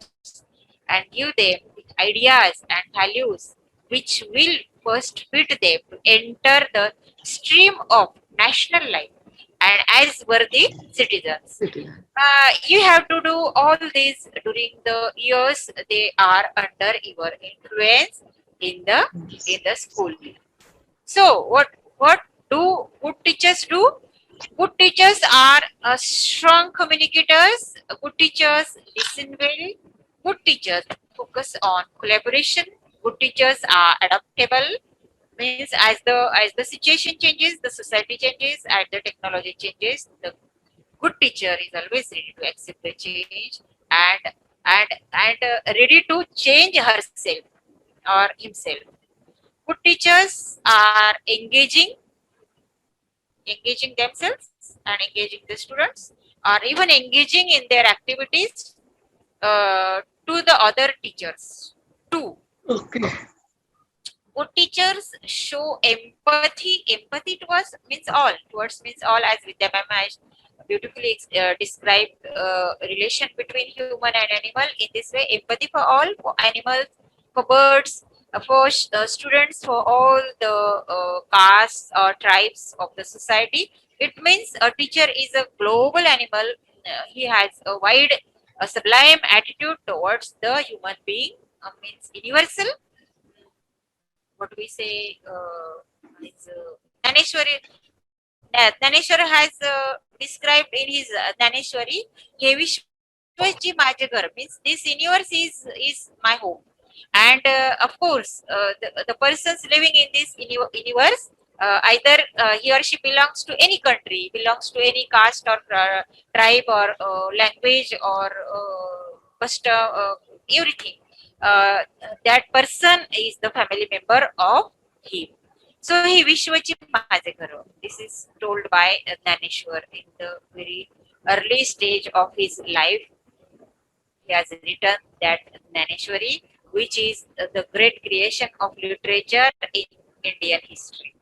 and give them ideas and values which will first fit them to enter the stream of national life and as worthy citizens. You have to do all this during the years they are under your influence in the school. So what do good teachers do? Good teachers are strong communicators. Good teachers listen well. Good teachers focus on collaboration. Good teachers are adaptable. Means as the situation changes, the society changes, and the technology changes. The good teacher is always ready to accept the change and ready to change herself or himself. Good teachers are engaging themselves and engaging the students, or even engaging in their activities to the other teachers too. Okay. Good teachers show empathy. Empathy towards means all. Towards means all, as Vidya ma'am has beautifully described relation between human and animal. In this way, empathy for all, for animals, for birds, for students, for all the castes or tribes of the society. It means a teacher is a global animal. He has a wide, sublime attitude towards the human being. Means universal. What do we say? Dhaneshwari. Dhaneshwari has described in his Dhaneshwari, "He Vishwaji माझे घर," means this universe is my home. And of course, the persons living in this universe, either he or she belongs to any country, belongs to any caste or tribe or language or custom, everything. That person is the family member of him. So he Vishwaji माझे घर. This is told by Dhaneshwar in the very early stage of his life. He has written that Dhaneshwari, which is the great creation of literature in Indian history.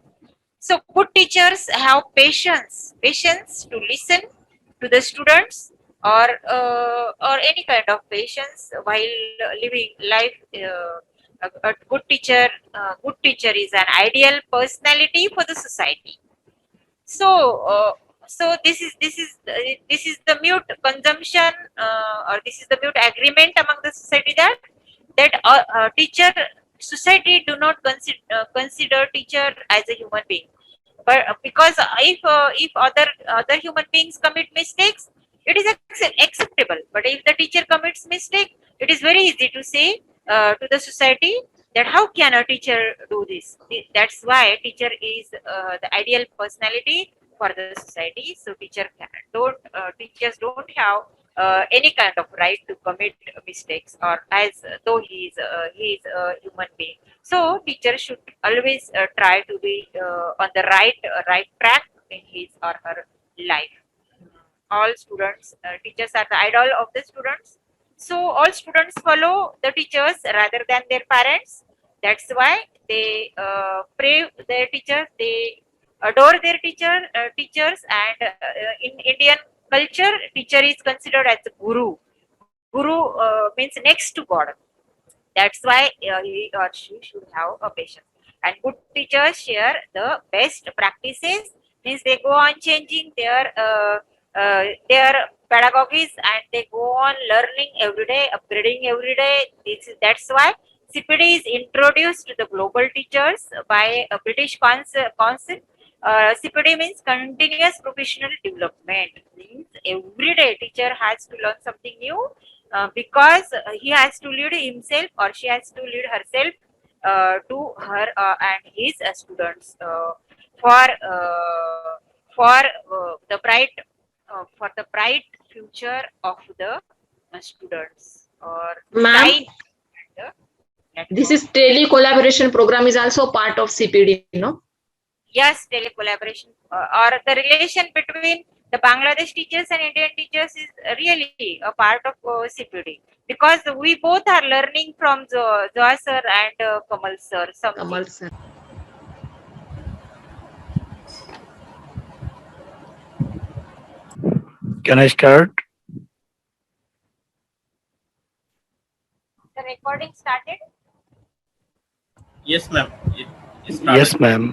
So good teachers have patience to listen to the students, or any kind of patience while living life. A good teacher is an ideal personality for the society. So this is the mute consumption, or this is the mute agreement among the society, that teacher society do not consider teacher as a human being. But because if other human beings commit mistakes, it is acceptable. But if the teacher commits mistake, it is very easy to say to the society that how can a teacher do this. That's why teacher is the ideal personality for the society. So teachers don't have any kind of right to commit mistakes, or as though he is a human being. So teacher should always try to be on the right track in his or her life. All students, teachers are the idol of the students. So all students follow the teachers rather than their parents. That's why they pray their teachers. They adore their teachers, and in Indian culture, teacher is considered as a guru. Guru means next to God. That's why he or she should have a patience. And good teachers share the best practices. Means they go on changing their pedagogies, and they go on learning every day, upgrading every day. That's why CPD is introduced to the global teachers by a British council. CPD means continuous professional development. Means every day teacher has to learn something new, because he has to lead himself, or she has to lead herself to her and his students, for the bright future of the students, or Ma'am, shine the this network. is tele collaboration program is also part of CPD, no? Yes, collaboration, or the relation between the Bangladesh teachers and Indian teachers is really a part of CPD, because we both are learning from Zoa sir and Kamal sir something. Kamal sir. Can I start? The recording started. Yes, ma'am. It Yes, started. ma'am.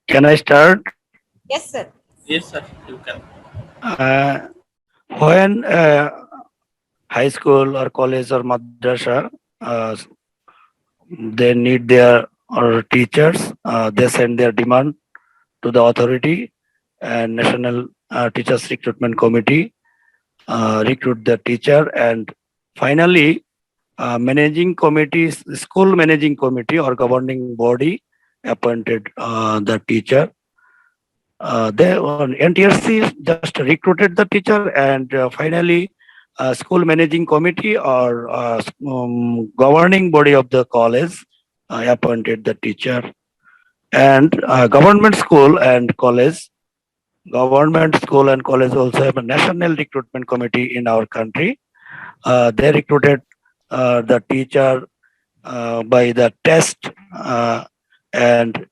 Can I start? Yes, sir. Yes, sir. You can. When high school or college or madrasa, they need their or teachers, they send their demand to the authority, and National Teachers Recruitment Committee recruit the teacher, and finally managing committee, school managing committee or governing body appointed the teacher. They NTRC just recruited the teacher, and finally school managing committee or governing body of the college appointed the teacher. And government school and college also have a national recruitment committee in our country. They recruited the teacher by the test, and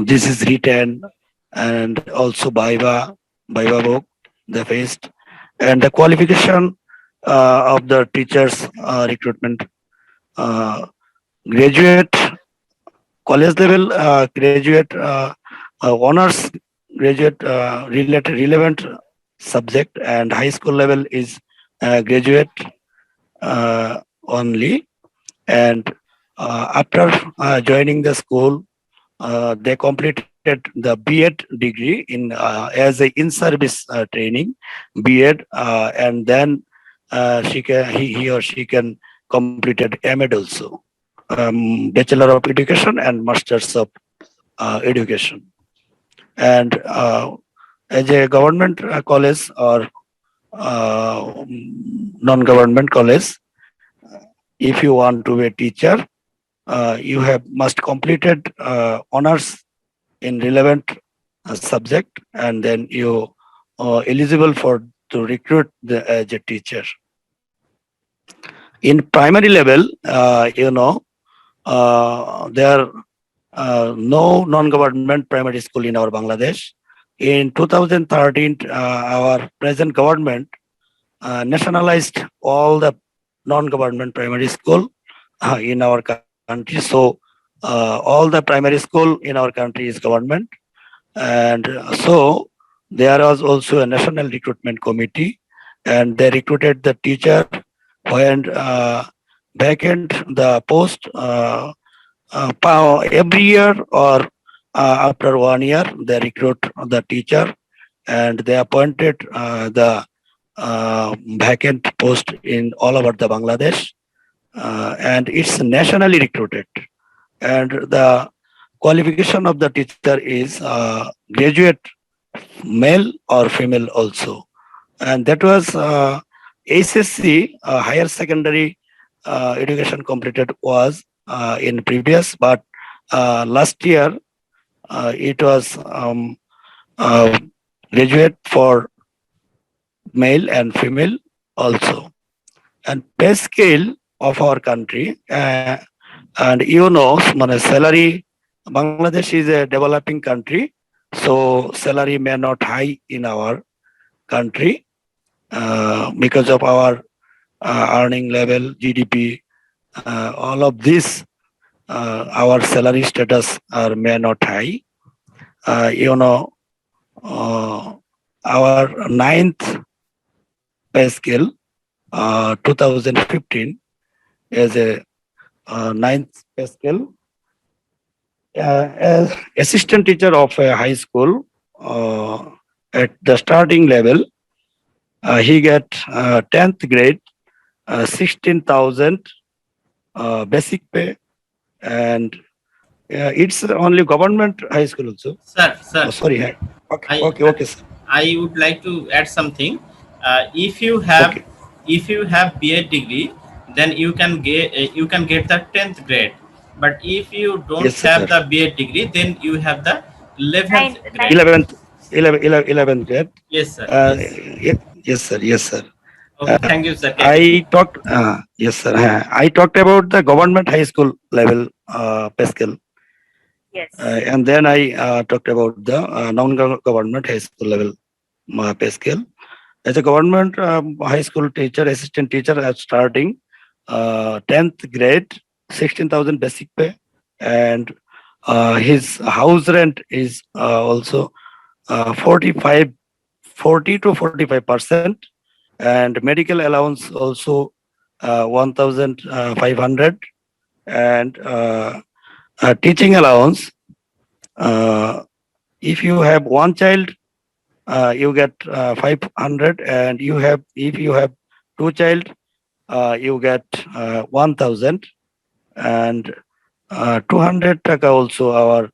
this is written, and also Viva book they faced, and the qualification of the teachers recruitment, graduate college level, graduate honors graduate relevant subject, and high school level is graduate only. And after joining the school, they completed the B.Ed degree in as a in-service training, B.Ed, and then he or she can completed M.Ed also, Bachelor of Education and Masters of Education. And as a government college or non-government college, if you want to be a teacher, you must completed honors in relevant subject, and then you eligible for to recruit as a teacher. In primary level, there are no non-government primary school in our Bangladesh. In 2013, our present government nationalized all the non-government primary school in our country. So all the primary school in our country is government. And so there was also a national recruitment committee, and they recruited the teacher when vacant the post every year or after 1 year, they recruit the teacher and they appointed the vacant post in all over the Bangladesh, and it's nationally recruited. And the qualification of the teacher is graduate, male or female also. And that was SSC, higher secondary education completed was in previous, but last year it was graduate for male and female also. And pay scale of our country, and salary, Bangladesh is a developing country, so salary may not high in our country because of our earning level, GDP, all of this, our salary status may not high. Our ninth pay scale, 2015, is a ninth pay scale. As assistant teacher of a high school, at the starting level, he get 10th grade, 16,000 basic pay, and it's only government high school also. Sir, Sorry. I- Okay, sir. I would like to add something. If you have Okay. BA degree, then you can get the 10th grade. But if you don't Yes, have sir. the BA degree, then you have the 11th Ninth. grade. 11th grade. Yes, sir. Yes, sir. Okay, thank you, sir. I talked, yes, sir. I talked about the government high school level pay scale. Yes. And then I talked about the non-government high school level pay scale. As a government high school teacher, assistant teacher, at starting 10th grade, 16,000 basic pay, and his house rent is also 40 to 45%, and medical allowance also 1,500, and teaching allowance. If you have one child, you get 500, and if you have two child, you get 1,000, and 200 taka also our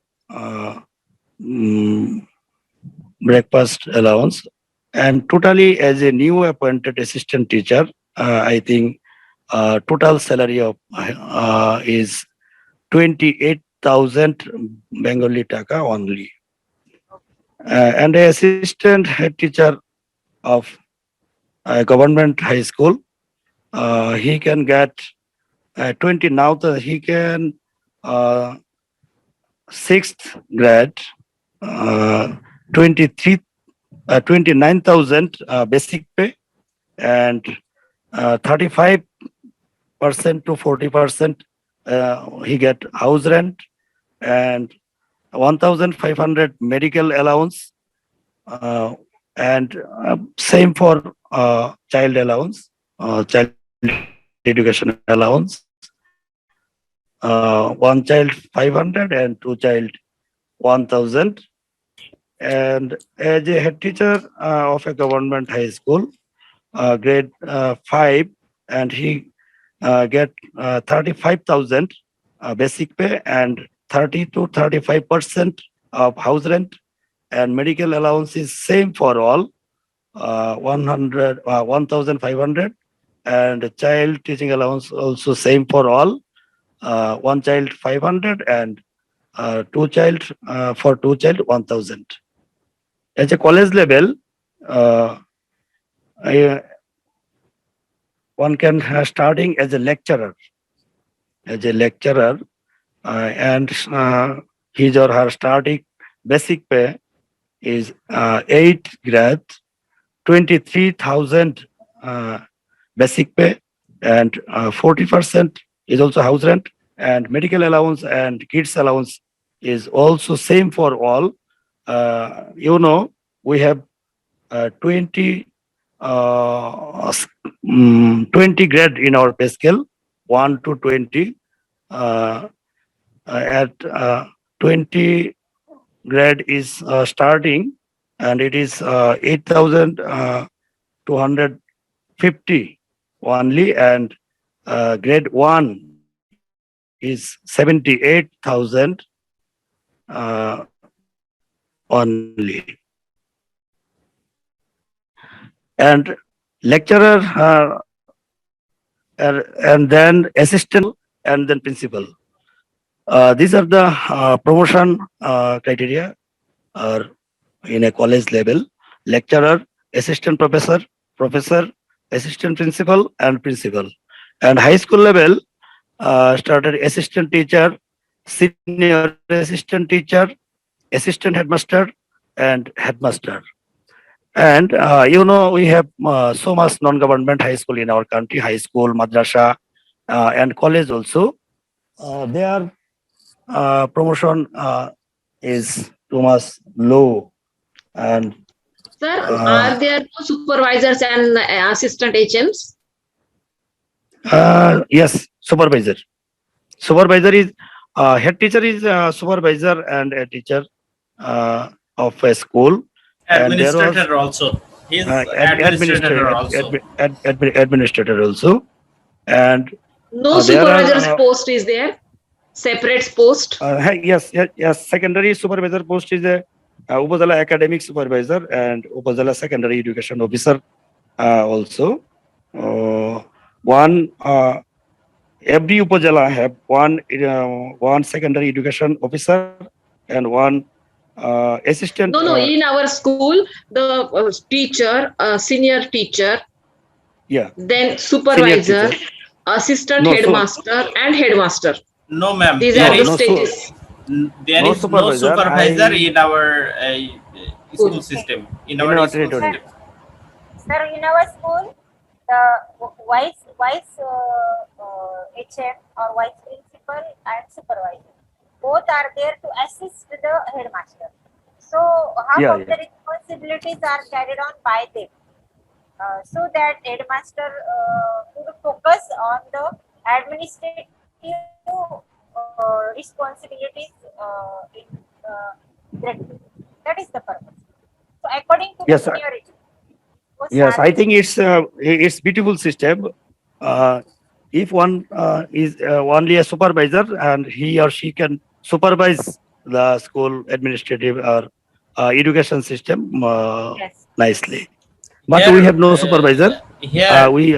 breakfast allowance. And totally, as a new appointed assistant teacher, I think total salary of is 28,000 Bengali taka only. And an assistant head teacher of a government high school, he can get 20 now. He can 6th grade, 29,000 basic pay, and 35% to 40% he get house rent, and 1,500 medical allowance, and same for child allowance, child education allowance. One child 500 and two child 1,000. And as a head teacher of a government high school, grade 5, and he get 35,000 basic pay, and 30 to 35% of house rent, and medical allowance is same for all, 1,500, and child teaching allowance also same for all, one child 500, and two child 1,000. At a college level, one can starting as a lecturer, and his or her starting basic pay is 8 grade, 23,000 basic pay, and 40% is also house rent, and medical allowance and kids allowance is also same for all. We have 20 20 grade in our pay scale, 1 to 20. At 20 grade is starting, and it is 8,250 only, and grade 1 is 78,000 only. And lecturer, and then assistant, and then principal. These are the promotion criteria in a college level: lecturer, assistant professor, professor, assistant principal, and principal. And high school level started assistant teacher, senior assistant teacher, assistant headmaster, and headmaster. And we have so much non-government high school in our country: high school, madrasa, and college also. Their promotion is too much low. And Sir, are there no supervisors and assistant HMs? yes, supervisor. Supervisor is head teacher is supervisor and a teacher of a school. And there was, Administrator also. He's administrator also. Administrator also. And No there are, supervisor's post is there? Separate post? yes. Secondary supervisor post is a Upazila academic supervisor and Upazila secondary education officer also. Every Upazila have one secondary education officer and one assistant. No, in our school, the teacher, senior teacher, Yeah. then supervisor, teacher. assistant No, headmaster, and headmaster. No, ma'am. These There are is the stages. there no is no supervisor. supervisor in our school system. In our school territory. system. Sir, in our school, the vice HM or vice principal and supervisor, both are there to assist the headmaster. So half Yeah, of the responsibilities are carried on by them. So that headmaster could focus on the administrative responsibilities in grade 2. That is the purpose. So according to Yes, the seniority. Yes, I think it's beautiful system. If one is only a supervisor and he or she can supervise the school administrative or education system Yes. nicely. But Here, we have no supervisor. Here, We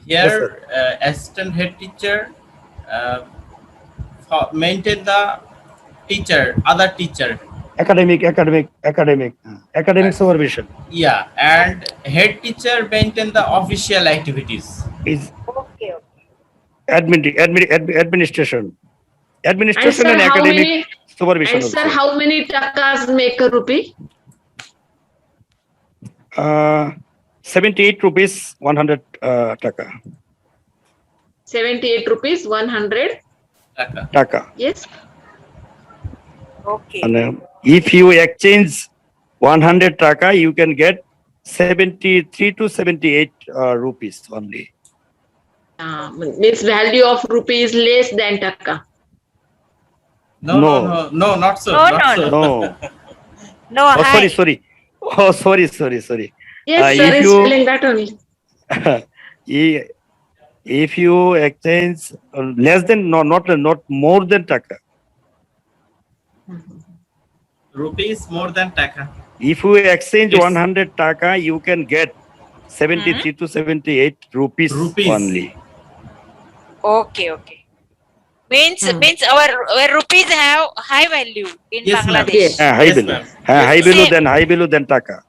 here assistant head teacher maintain the other teacher. academic supervision Yeah, and head teacher maintain the official activities. is Okay. administration And sir, and how academic many? supervision And sir, also. how many takas make a rupee? 78 rupees 100 taka. 78 rupees, 100. Taka. Yes. Okay. And if you exchange 100 taka, you can get 73 to 78 rupees only. Means value of rupee is less than taka. No, not so. No, not no, so. No. No, Oh, hi. sorry. Oh, sorry. Yes, sir if is you- telling that only. If you exchange less than, not more than taka. Rupees more than taka. If you exchange Yes. 100 taka, you can get 73 to 78 rupees only. Okay. Means our rupees have high value in Yes, ma'am. Bangladesh. Yes. High Yes, below. ma'am. High Yes. below than taka.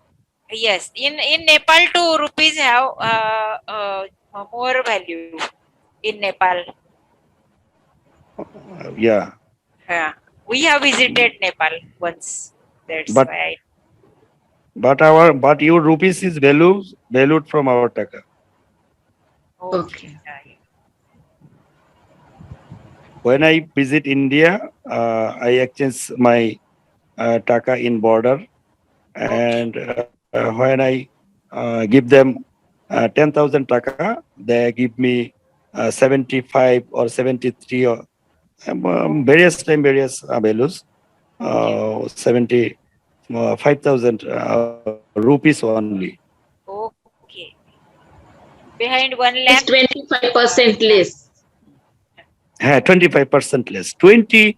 Yes, in Nepal too, rupees have more value in Nepal. Yeah, Yeah, we have visited Nepal once. That's but why. but your rupees is valued from our taka. Okay. Okay. When I visit India, I exchange my taka in border, and when I give them 10,000 taka, they give me 75 or 73 or various time various values, 75,000 rupees only. Okay. Behind 1 lakh. It's 25% less. 25% less, 23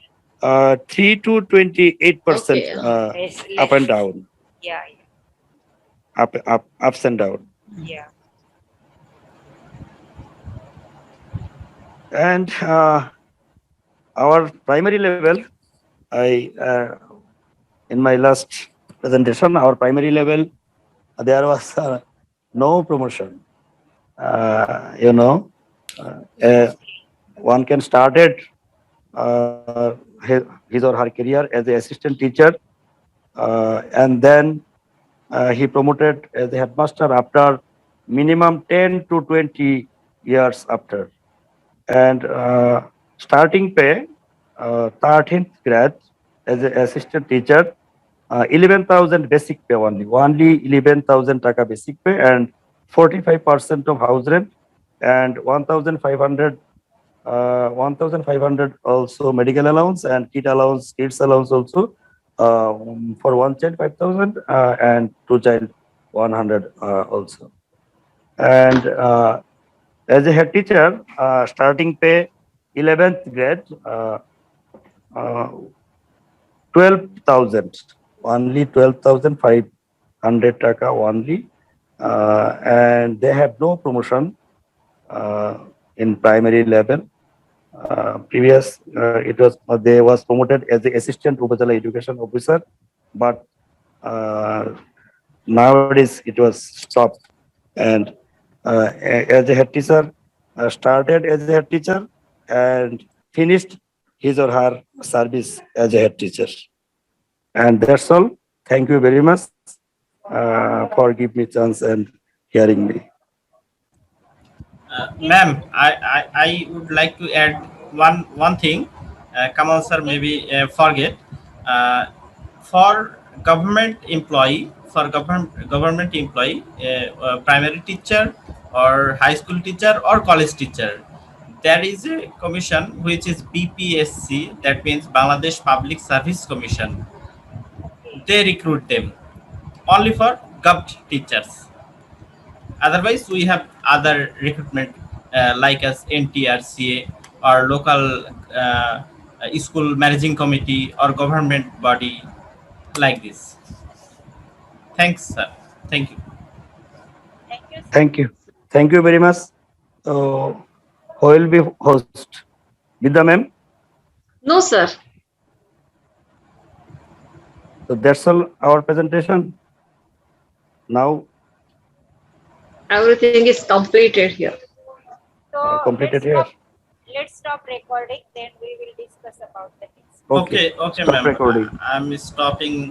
to 28% Okay. Less, up and less. down, Yeah, ups and down. yeah. And our primary level, I in my last presentation, our primary level, there was no promotion. You know, one can start it his or her career as an assistant teacher, and then he promoted as a headmaster after minimum 10 to 20 years after. And starting pay, 13th grade as an assistant teacher, 11,000 basic pay only 11,000 taka basic pay and 45% of house rent and 1,500 also medical allowance and kids allowance also, for one child 5,000 and two child 100 also. And as a head teacher, starting pay 11th grade, uh, 12,000, only 12,500 taka only, and they have no promotion in primary level. Previous, it was they was promoted as the assistant Upazila education officer, but nowadays it was stopped. And as a head teacher, started as a head teacher and finished his or her service as a head teacher. And that's all. Thank you very much for giving me chance and hearing me. Ma'am, I would like to add one thing. Kamal sir maybe forget. Uh, for government employee, primary teacher or high school teacher or college teacher, there is a commission which is BPSC. That means Bangladesh Public Service Commission. They recruit them only for GovT teachers. Otherwise, we have other recruitment like as NTRCA or local school managing committee or government body like this. Thanks, sir. Thank you. Thank you, sir. Thank you. Thank you very much. So, who will be host? Vidya ma'am. No, sir. So that's all our presentation. Now Everything is completed here. So completed here. let's stop recording. Then we will discuss about the next. Okay, Stop ma'am. recording. I'm stopping